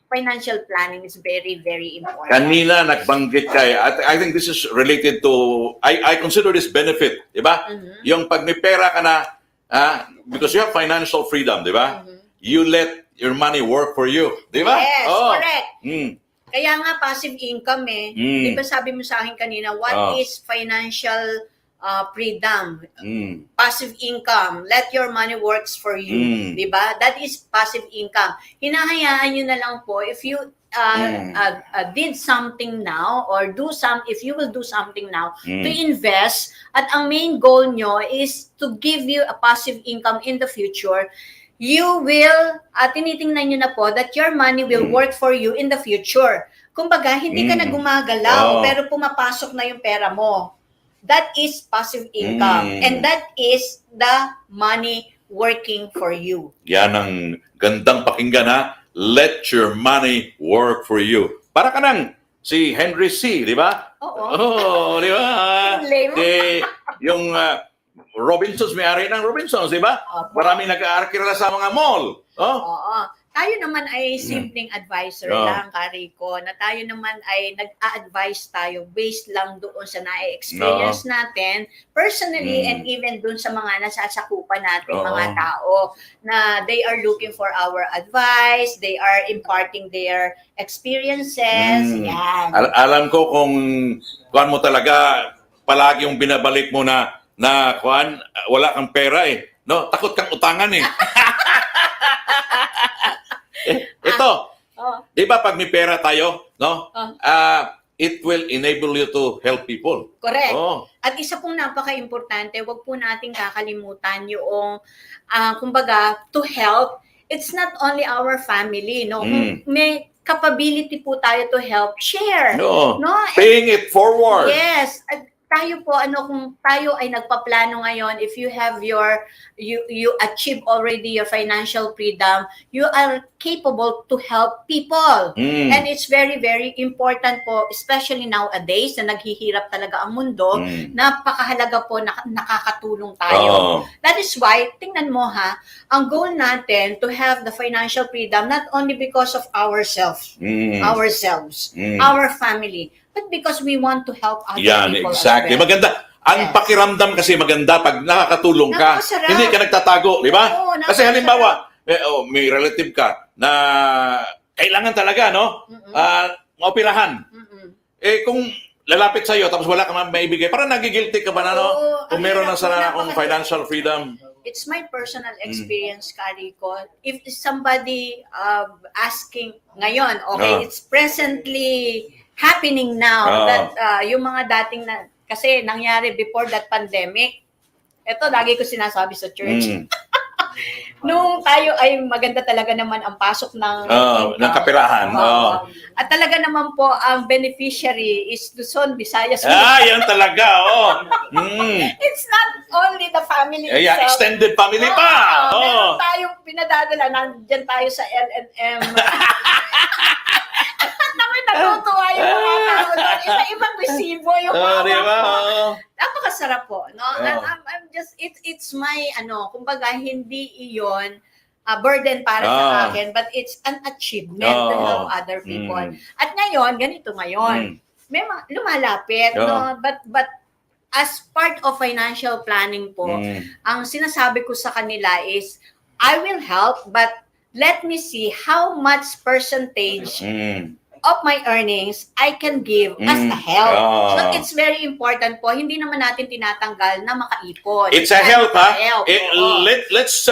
[SPEAKER 2] financial planning is very, very important.
[SPEAKER 1] Kanina nagbanggit ka I think this is related to, I consider this benefit, di ba? Yung pag may pera ka na, because you have financial freedom, di ba? You let your money work for you, di ba?
[SPEAKER 2] Yes, correct. Kaya nga passive income Di ba sabi mo sa akin kanina, what is financial freedom, passive income, let your money works for you, di ba? That is passive income. Hinahayaan nyo na lang po if you did something now or if you will do something now to invest at ang main goal nyo is to give you a passive income in the future, you will, tinitingnan nyo na po that your money will work for you in the future. Kumbaga, hindi ka na gumagalaw pero pumapasok na yung pera mo. That is passive income. And that is the money working for you.
[SPEAKER 1] Yan ang gandang pakinggan Let your money work for you. Para ka nang si Henry C., di ba?
[SPEAKER 2] Oo.
[SPEAKER 1] Di ba? Yung Robinsons, may-ari ng Robinsons, di ba? Maraming nag-aarkila sa mga mall.
[SPEAKER 2] Oo. Tayo naman ay simpleng advisor lang, Kariko, na tayo naman ay nag-a-advise tayo based lang doon sa na-experience natin, personally and even doon sa mga nasasakupan natin mga tao, na they are looking for our advice, they are imparting their experiences, yan.
[SPEAKER 1] Alam ko kung kuan mo talaga, palagi yung binabalik mo na kuan, wala kang pera no? Takot kang utangan Ito, di ba pag may pera tayo, no? It will enable you to help people.
[SPEAKER 2] Correct. At isa pong napaka-importante, wag po nating kakalimutan yung, kumbaga, to help. It's not only our family, no? May capability po tayo to help, share.
[SPEAKER 1] No? Paying it forward.
[SPEAKER 2] Yes. tayo po, kung tayo ay nagpaplano ngayon, if you have you achieve already your financial freedom, you are capable to help people. And it's very, very important po, especially nowadays na naghihirap talaga ang mundo, napakahalaga po na nakakatulong tayo. That is why, tingnan mo ha, ang goal natin to have the financial freedom, not only because of ourselves, our family, but because we want to help other
[SPEAKER 1] Yan,
[SPEAKER 2] people
[SPEAKER 1] exactly.
[SPEAKER 2] as well.
[SPEAKER 1] Maganda. Ang pakiramdam kasi maganda pag nakakatulong ka.
[SPEAKER 2] Napakasarap.
[SPEAKER 1] Hindi ka nagtatago, di ba?
[SPEAKER 2] Oo,
[SPEAKER 1] Kasi
[SPEAKER 2] napakasarap.
[SPEAKER 1] halimbawa, may relative ka na kailangan talaga, no? Maoperahan. Kung lalapit sa'yo tapos wala ka man maibigay, parang nagigilty ka ba na, no?
[SPEAKER 2] Oo,
[SPEAKER 1] Kung meron na sana
[SPEAKER 2] napaka-
[SPEAKER 1] akong financial freedom.
[SPEAKER 2] It's my personal experience, Kariko. If somebody asking ngayon, okay, it's presently happening now that yung mga dating na, kasi nangyari before that pandemic, ito lagi ko sinasabi sa church. Nung tayo ay maganda talaga naman ang pasok ng
[SPEAKER 1] ng kapirahan.
[SPEAKER 2] At talaga naman po ang beneficiary is Luzon, Visayas.
[SPEAKER 1] Yan talaga,
[SPEAKER 2] It's not only the family
[SPEAKER 1] Yeah,
[SPEAKER 2] itself.
[SPEAKER 1] extended family pa.
[SPEAKER 2] Meron tayong pinadadala. Nandyan tayo sa LNM. Naman natutuwa yung mga tao doon. Iba-ibang resibo yung mga
[SPEAKER 1] Di ba?
[SPEAKER 2] Napakasarap po. No? And I'm just, it's my, kumbaga, hindi iyon burden para sa akin, but it's an achievement to help other people. At ngayon, ganito ngayon. May mga lumalapit, no? But as part of financial planning po, ang sinasabi ko sa kanila is, I will help, but let me see how much percentage of my earnings I can give as a help. So it's very important po. Hindi naman natin tinatanggal na makaipon.
[SPEAKER 1] It's a help, ha?
[SPEAKER 2] Oo.
[SPEAKER 1] Let's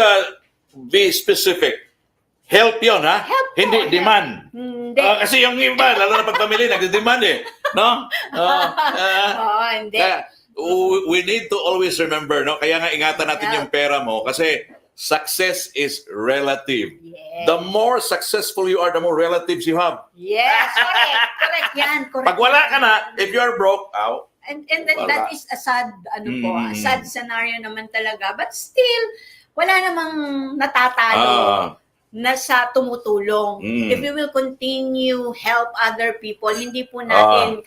[SPEAKER 1] be specific. Help yun, ha?
[SPEAKER 2] Help po,
[SPEAKER 1] Hindi
[SPEAKER 2] help.
[SPEAKER 1] demand.
[SPEAKER 2] Hindi.
[SPEAKER 1] Kasi yung iba, lalo na pag pamilya, nagde-demand eh. No?
[SPEAKER 2] Oo, hindi.
[SPEAKER 1] Kaya, we need to always remember, no? Kaya nga ingatan natin yung pera mo kasi success is relative.
[SPEAKER 2] Yes.
[SPEAKER 1] The more successful you are, the more relatives you have.
[SPEAKER 2] Yes, correct. Correct yan. Correct.
[SPEAKER 1] Pag wala ka na, if you are broke, out.
[SPEAKER 2] And then
[SPEAKER 1] Wala.
[SPEAKER 2] that is a sad, a sad scenario naman talaga. But still, wala namang natatalo na sa tumutulong. If we will continue help other people, hindi po natin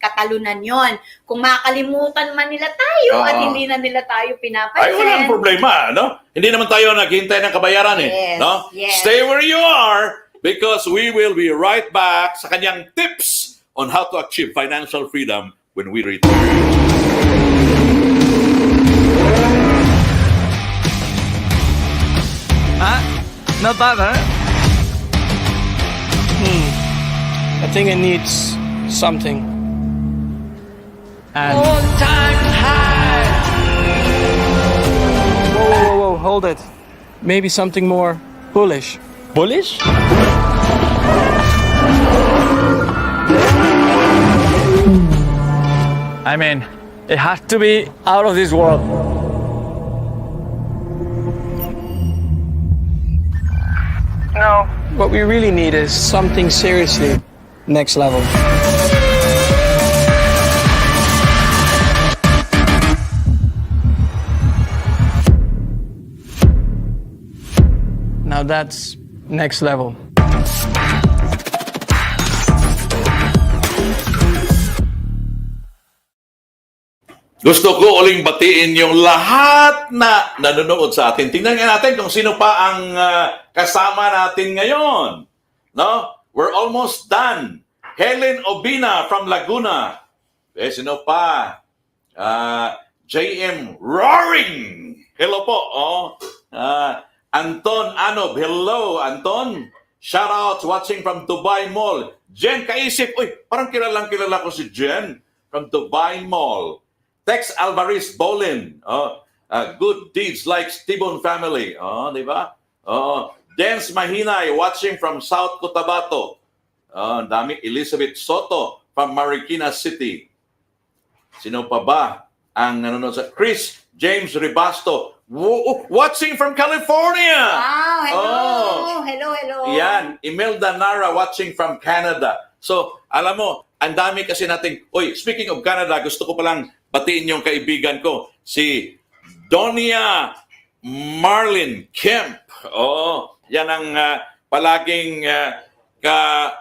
[SPEAKER 2] katalunan yon. Kung makalimutan man nila tayo at hindi na nila tayo pinapansin.
[SPEAKER 1] Ay, walang problema, no? Hindi naman tayo naghihintay ng kabayaran eh.
[SPEAKER 2] Yes,
[SPEAKER 1] No?
[SPEAKER 2] yes.
[SPEAKER 1] Stay where you are because we will be right back sa kanyang tips on how to achieve financial freedom when we return.
[SPEAKER 3] Not bad, huh? I think it needs something. And all-time high. Whoa, hold it. Maybe something more bullish. Bullish? I mean, it has to be out of this world. No. What we really need is something seriously next level. Now that's next level.
[SPEAKER 1] Gusto ko uling batiin yung lahat na nanonood sa atin. Tingnan nga natin kung sino pa ang kasama natin ngayon. No? We're almost done. Helen Obina from Laguna. Sino pa? JM Roaring. Hello po. Anton Anob. Hello, Anton. Shoutouts watching from Dubai Mall. Jen Kaisip. Uy, parang kilala ko si Jen from Dubai Mall. Tex Alvarez Bolin. Good deeds like Stibon family. Di ba? Dance Mahinay watching from South Cotabato. Dami. Elizabeth Soto from Marikina City. Sino pa ba ang nanonood sa Chris James Ribasto watching from California.
[SPEAKER 2] Wow, hello. Hello.
[SPEAKER 1] Yan, Imelda Nara watching from Canada. So, alam mo, ang dami kasi nating, speaking of Canada, gusto ko palang batiin yung kaibigan ko, si Donia Marlin Kemp. Oo, yan ang palaging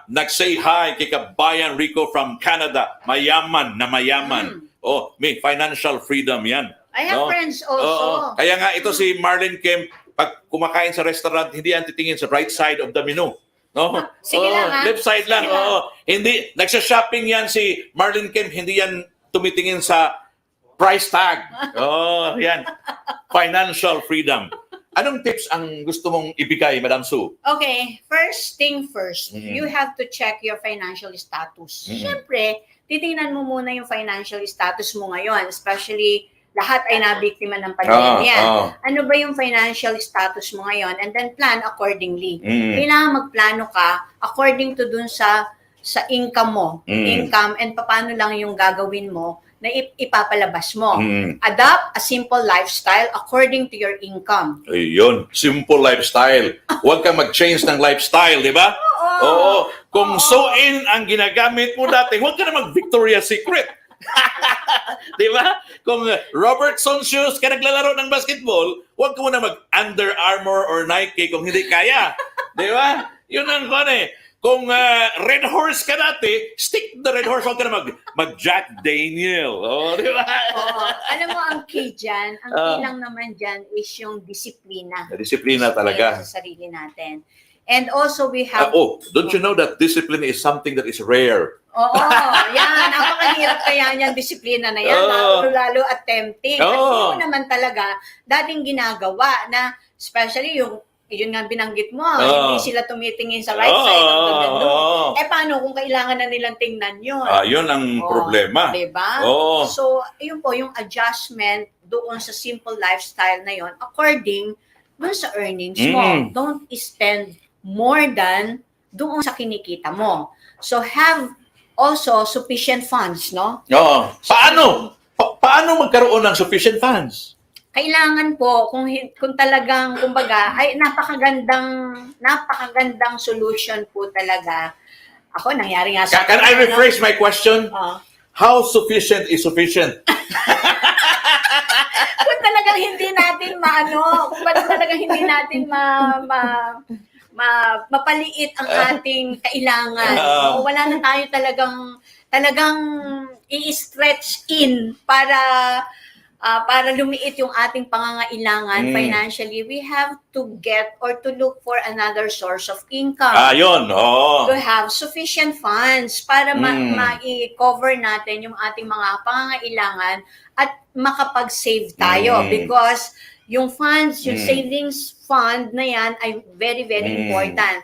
[SPEAKER 1] nag-say hi kay Kabayan Rico from Canada. Mayaman na mayaman. Oh, may financial freedom yan.
[SPEAKER 2] I have friends also.
[SPEAKER 1] Kaya nga ito si Marlin Kemp, pag kumakain sa restaurant, hindi yan titingin sa right side of the menu. No?
[SPEAKER 2] Sige lang, ha?
[SPEAKER 1] Left side lang.
[SPEAKER 2] Sige lang.
[SPEAKER 1] Hindi, nagsha-shopping yan si Marlin Kemp, hindi yan tumitingin sa price tag. Yan. Financial freedom. Anong tips ang gusto mong ibigay, Madam Sue?
[SPEAKER 2] Okay, first thing first, you have to check your financial status. Siyempre, titingnan mo muna yung financial status mo ngayon, especially lahat ay nabiktima ng pandemya. Ano ba yung financial status mo ngayon? And then plan accordingly. Kailangan magplano ka according to dun sa income mo. Income and paano lang yung gagawin mo na ipapalabas mo. Adopt a simple lifestyle according to your income.
[SPEAKER 1] Ayun, simple lifestyle. Huwag kang mag-change ng lifestyle, di ba? Oo. Kung sew-in ang ginagamit mo dati, huwag ka na mag-Victoria's Secret. Di ba? Kung Robertson shoes ka naglalaro ng basketball, huwag ka muna mag-Under Armour or Nike kung hindi kaya. Di ba? Yun ang kung Red Horse ka dati, stick to the Red Horse. Huwag ka na mag-Jack Daniel. Di ba?
[SPEAKER 2] Alam mo, ang key dyan, ang key lang naman dyan is yung disiplina.
[SPEAKER 1] Disiplina talaga.
[SPEAKER 2] Sa sarili natin. And also, we have...
[SPEAKER 1] Don't you know that discipline is something that is rare?
[SPEAKER 2] Oo, yan. Napakahirap kaya niyan, disiplina na yan. Lalo at tempting. At hindi mo naman talaga dating ginagawa na, especially yun nga binanggit mo, hindi sila tumitingin sa right side of the menu. Paano kung kailangan na nilang tingnan yun?
[SPEAKER 1] Yun ang problema.
[SPEAKER 2] Diba? So, yun po, yung adjustment doon sa simple lifestyle na yun, according doon sa earnings mo. Don't spend more than doon sa kinikita mo. So, have also sufficient funds, no? Paano magkaroon ng sufficient funds? Kailangan po kung talagang kumbaga ay napakagandang solution po talaga. Ako nangyari nga sa
[SPEAKER 1] Can I rephrase my question? How sufficient is sufficient?
[SPEAKER 2] Kung talagang hindi natin mapaliit ang ating kailangan. Wala na tayo talagang i-stretch in para lumiit yung ating pangangailangan financially. We have to get or to look for another source of income.
[SPEAKER 1] Yun.
[SPEAKER 2] To have sufficient funds para ma-cover natin yung ating mga pangangailangan at makapag-save tayo because yung funds, yung savings fund na yan ay very, very important.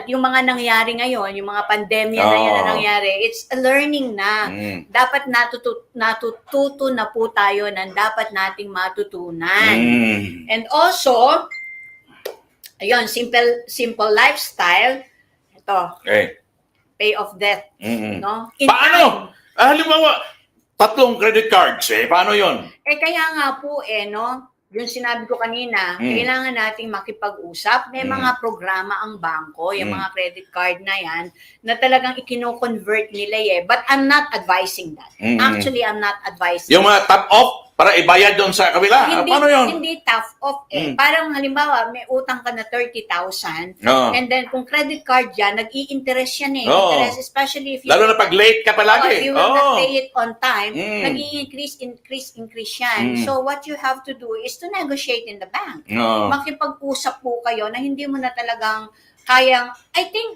[SPEAKER 2] Yung mga nangyari ngayon, yung mga pandemya na yan na nangyari, it's a learning na. Dapat natututo na po tayo ng dapat nating matutunan. And also, ayun, simple lifestyle. Ito, pay off debt. No?
[SPEAKER 1] Paano? Halimbawa, 3 credit cards, paano yun?
[SPEAKER 2] Kaya nga po, no? Yung sinabi ko kanina, kailangan nating makipag-usap. May mga programa ang bangko, yung mga credit card na yan, na talagang ikino-convert nila But I'm not advising that. Actually, I'm not advising.
[SPEAKER 1] Yung mga top-off para ibayad doon sa kabila? Paano yun?
[SPEAKER 2] Hindi top off Parang halimbawa, may utang ka na 30,000 and then kung credit card yan, nag-i-interest yan Interest, especially if you...
[SPEAKER 1] Lalo na pag late ka palagi.
[SPEAKER 2] If you will not pay it on time, nag-i-increase yan. So what you have to do is to negotiate in the bank. Makipag-usap po kayo na hindi mo na talagang kayang... I think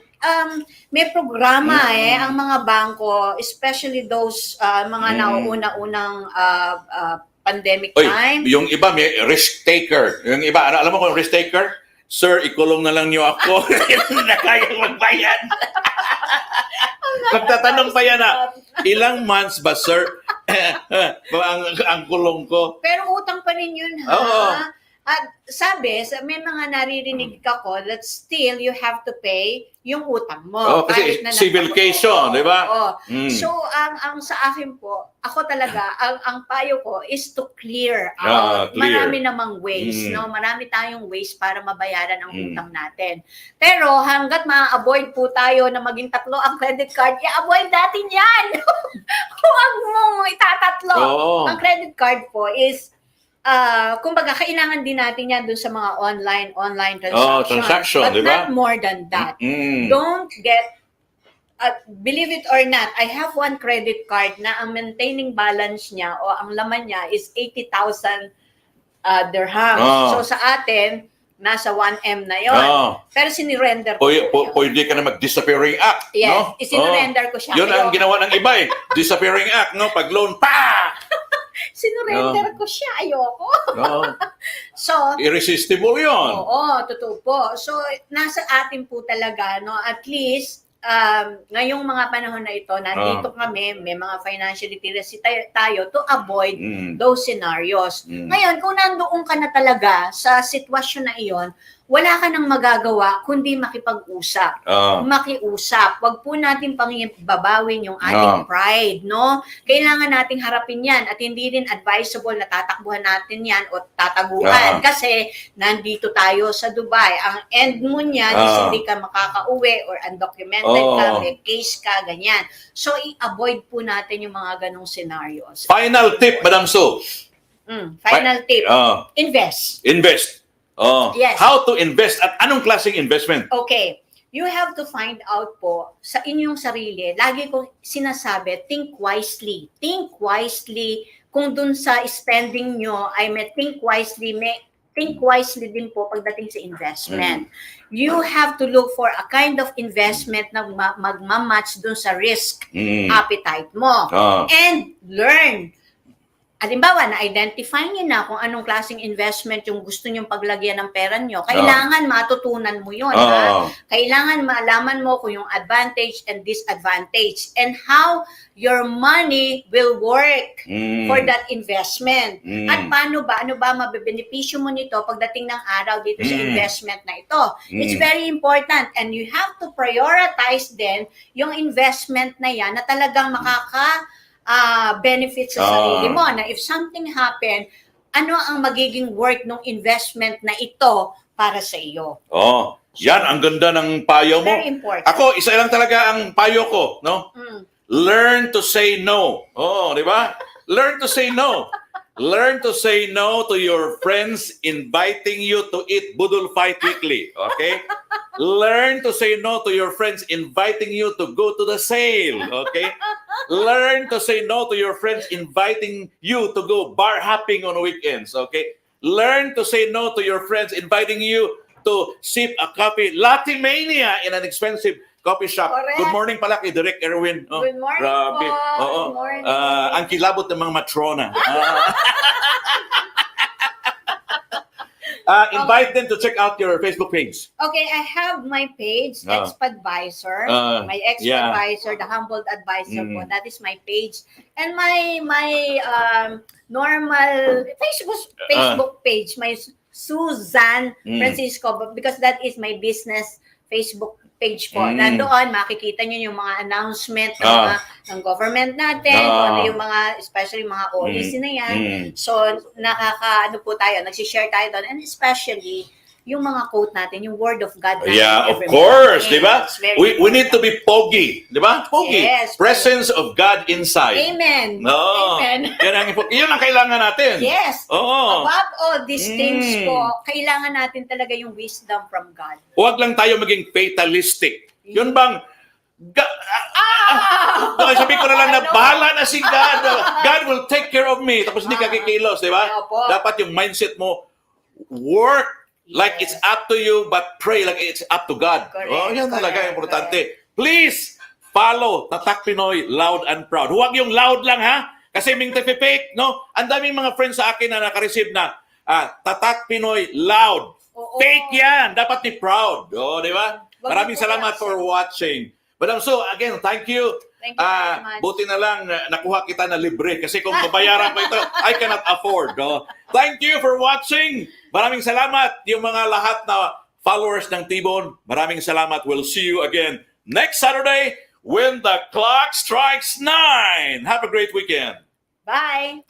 [SPEAKER 2] may programa ang mga bangko, especially those mga nauuna-unang pandemic time.
[SPEAKER 1] Yung iba may risk taker. Yung iba, alam mo kung risk taker? Sir, ikulong na lang niyo ako. Na kayang magbayad. Nagtatanong pa yan ilang months ba, sir? ang kulong ko.
[SPEAKER 2] Pero utang pa rin yun, ha? At may mga naririnig ako that still you have to pay yung utang mo.
[SPEAKER 1] Oh, kasi
[SPEAKER 2] kahit na
[SPEAKER 1] civil case yun, di ba?
[SPEAKER 2] Oo.
[SPEAKER 1] Mm.
[SPEAKER 2] So, ang sa akin po, ako talaga, ang payo ko is to clear
[SPEAKER 1] Ah,
[SPEAKER 2] out.
[SPEAKER 1] clear.
[SPEAKER 2] Marami namang ways,
[SPEAKER 1] Mm.
[SPEAKER 2] no? Marami tayong ways para mabayaran ang utang natin. Pero hanggat ma-avoid po tayo na maging tatlo ang credit card, i-avoid natin yan! Huwag mong itatatlo.
[SPEAKER 1] Oo.
[SPEAKER 2] Ang credit card po is kumbaga, kailangan din natin yan dun sa mga online transactions. But
[SPEAKER 1] di ba?
[SPEAKER 2] not more than that.
[SPEAKER 1] Mm.
[SPEAKER 2] Don't get, believe it or not, I have one credit card na ang maintaining balance niya o ang laman niya is 80,000 dirhams.
[SPEAKER 1] Oh.
[SPEAKER 2] So sa atin, nasa 1M na yon.
[SPEAKER 1] Oh.
[SPEAKER 2] Pero sinirender ko. siya.
[SPEAKER 1] Pwede ka na mag-disappearing act,
[SPEAKER 2] Yes,
[SPEAKER 1] no?
[SPEAKER 2] isinurrender ko siya.
[SPEAKER 1] Yun ang
[SPEAKER 2] Ayoko.
[SPEAKER 1] ginawa ng iba eh. Disappearing act, no? Pag loan, pa!
[SPEAKER 2] Sinurrender ko siya. Ayoko.
[SPEAKER 1] No?
[SPEAKER 2] So,
[SPEAKER 1] Irresistible yun.
[SPEAKER 2] oo, totoo po. So, nasa atin po talaga, no? At least, ngayong mga panahon na ito, nandito kami, may mga financial literacy tayo to avoid those scenarios. Ngayon, kung nandoon ka na talaga sa sitwasyon na iyon, wala ka nang magagawa kundi makipag-usap. Makiusap. Huwag po natin babawin yung ating pride, no? Kailangan nating harapin yan at hindi rin advisable na tatakbuhan natin yan o tataguan kasi nandito tayo sa Dubai. Ang end mo niyan is hindi ka makakauwi or undocumented ka, may case ka, ganyan. So, i-avoid po natin yung mga ganong scenarios.
[SPEAKER 1] Final tip, Madam Sue.
[SPEAKER 2] Final tip. Invest.
[SPEAKER 1] Invest.
[SPEAKER 2] Yes.
[SPEAKER 1] How to invest at anong klaseng investment?
[SPEAKER 2] Okay. You have to find out po sa inyong sarili. Lagi kong sinasabi, think wisely. Think wisely kung dun sa spending nyo ay think wisely din po pagdating sa investment. You have to look for a kind of investment na magmamatch dun sa risk appetite mo. And learn. Halimbawa, na-identify niyo na kung anong klaseng investment yung gusto niyong paglagyan ng pera niyo. Kailangan matutunan mo yun. Ha? Kailangan maalaman mo kung yung advantage and disadvantage and how your money will work for that investment. At ano ba mabebenepisyo mo nito pagdating ng araw dito sa investment na ito. It's very important and you have to prioritize din yung investment na yan na talagang benefits sa sarili mo, na if something happen, ano ang magiging worth ng investment na ito para sa iyo.
[SPEAKER 1] Yan, ang ganda ng payo mo.
[SPEAKER 2] Very important.
[SPEAKER 1] Ako, isa lang talaga ang payo ko, no? Learn to say no. Di ba? Learn to say no. Learn to say no to your friends inviting you to eat budul fight weekly. Okay? Learn to say no to your friends inviting you to go to the sale. Okay? Learn to say no to your friends inviting you to go bar hopping on weekends. Okay? Learn to say no to your friends inviting you to sip a coffee latte mania in an expensive coffee shop.
[SPEAKER 2] Correct.
[SPEAKER 1] Good morning pala kay Direk Erwin.
[SPEAKER 2] Good morning
[SPEAKER 1] grabe.
[SPEAKER 2] po.
[SPEAKER 1] Oo.
[SPEAKER 2] Good morning.
[SPEAKER 1] Ang kilabot ng mga matrona. Invite them to check out your Facebook page.
[SPEAKER 2] Okay, I have my page, Expadvisor. My Expadvisor, the Humbled Advisor po. That is my page. And my normal Facebook page, my Susan Francisco, because that is my business Facebook page po. Nandoon, makikita nyo yung mga announcement ng government natin, ano yung mga, especially mga OEC na yan. So, po tayo, nagsishare tayo doon. And especially, yung mga quote natin, yung word of God natin.
[SPEAKER 1] Yeah, of
[SPEAKER 2] every
[SPEAKER 1] course,
[SPEAKER 2] morning.
[SPEAKER 1] di ba?
[SPEAKER 2] It's very
[SPEAKER 1] We need to be pogi, di ba? Pogi.
[SPEAKER 2] Yes.
[SPEAKER 1] Presence of God inside.
[SPEAKER 2] Amen.
[SPEAKER 1] No.
[SPEAKER 2] Amen.
[SPEAKER 1] Yun ang kailangan natin.
[SPEAKER 2] Yes.
[SPEAKER 1] Oo.
[SPEAKER 2] Above all these things po, kailangan natin talaga yung wisdom from God.
[SPEAKER 1] Huwag lang tayo maging fatalistic. Yun bang, sabi ko na lang na bahala na si God. God will take care of me. Tapos hindi ka kikilos, di ba?
[SPEAKER 2] Opo.
[SPEAKER 1] Dapat yung mindset mo, work like it's up to you, but pray like it's up to God.
[SPEAKER 2] Correct,
[SPEAKER 1] Yan talaga
[SPEAKER 2] correct,
[SPEAKER 1] importante. Please, follow Tatak Pinoy, loud and proud. Huwag yung loud lang, ha? Kasi ming fake, no? Ang daming mga friends sa akin na naka-receive na, Tatak Pinoy, loud.
[SPEAKER 2] Oo.
[SPEAKER 1] Fake yan. Dapat ni proud. Di ba?
[SPEAKER 2] Wag
[SPEAKER 1] Maraming
[SPEAKER 2] po
[SPEAKER 1] salamat
[SPEAKER 2] yan.
[SPEAKER 1] for watching. Madam Sue, again, thank you.
[SPEAKER 2] Thank you very much.
[SPEAKER 1] Buti na lang nakuha kita na libre kasi kung babayaran pa ito, I cannot afford. No? Thank you for watching. Maraming salamat yung mga lahat na followers ng T-Bone. Maraming salamat. We'll see you again next Saturday when the clock strikes 9. Have a great weekend.
[SPEAKER 2] Bye!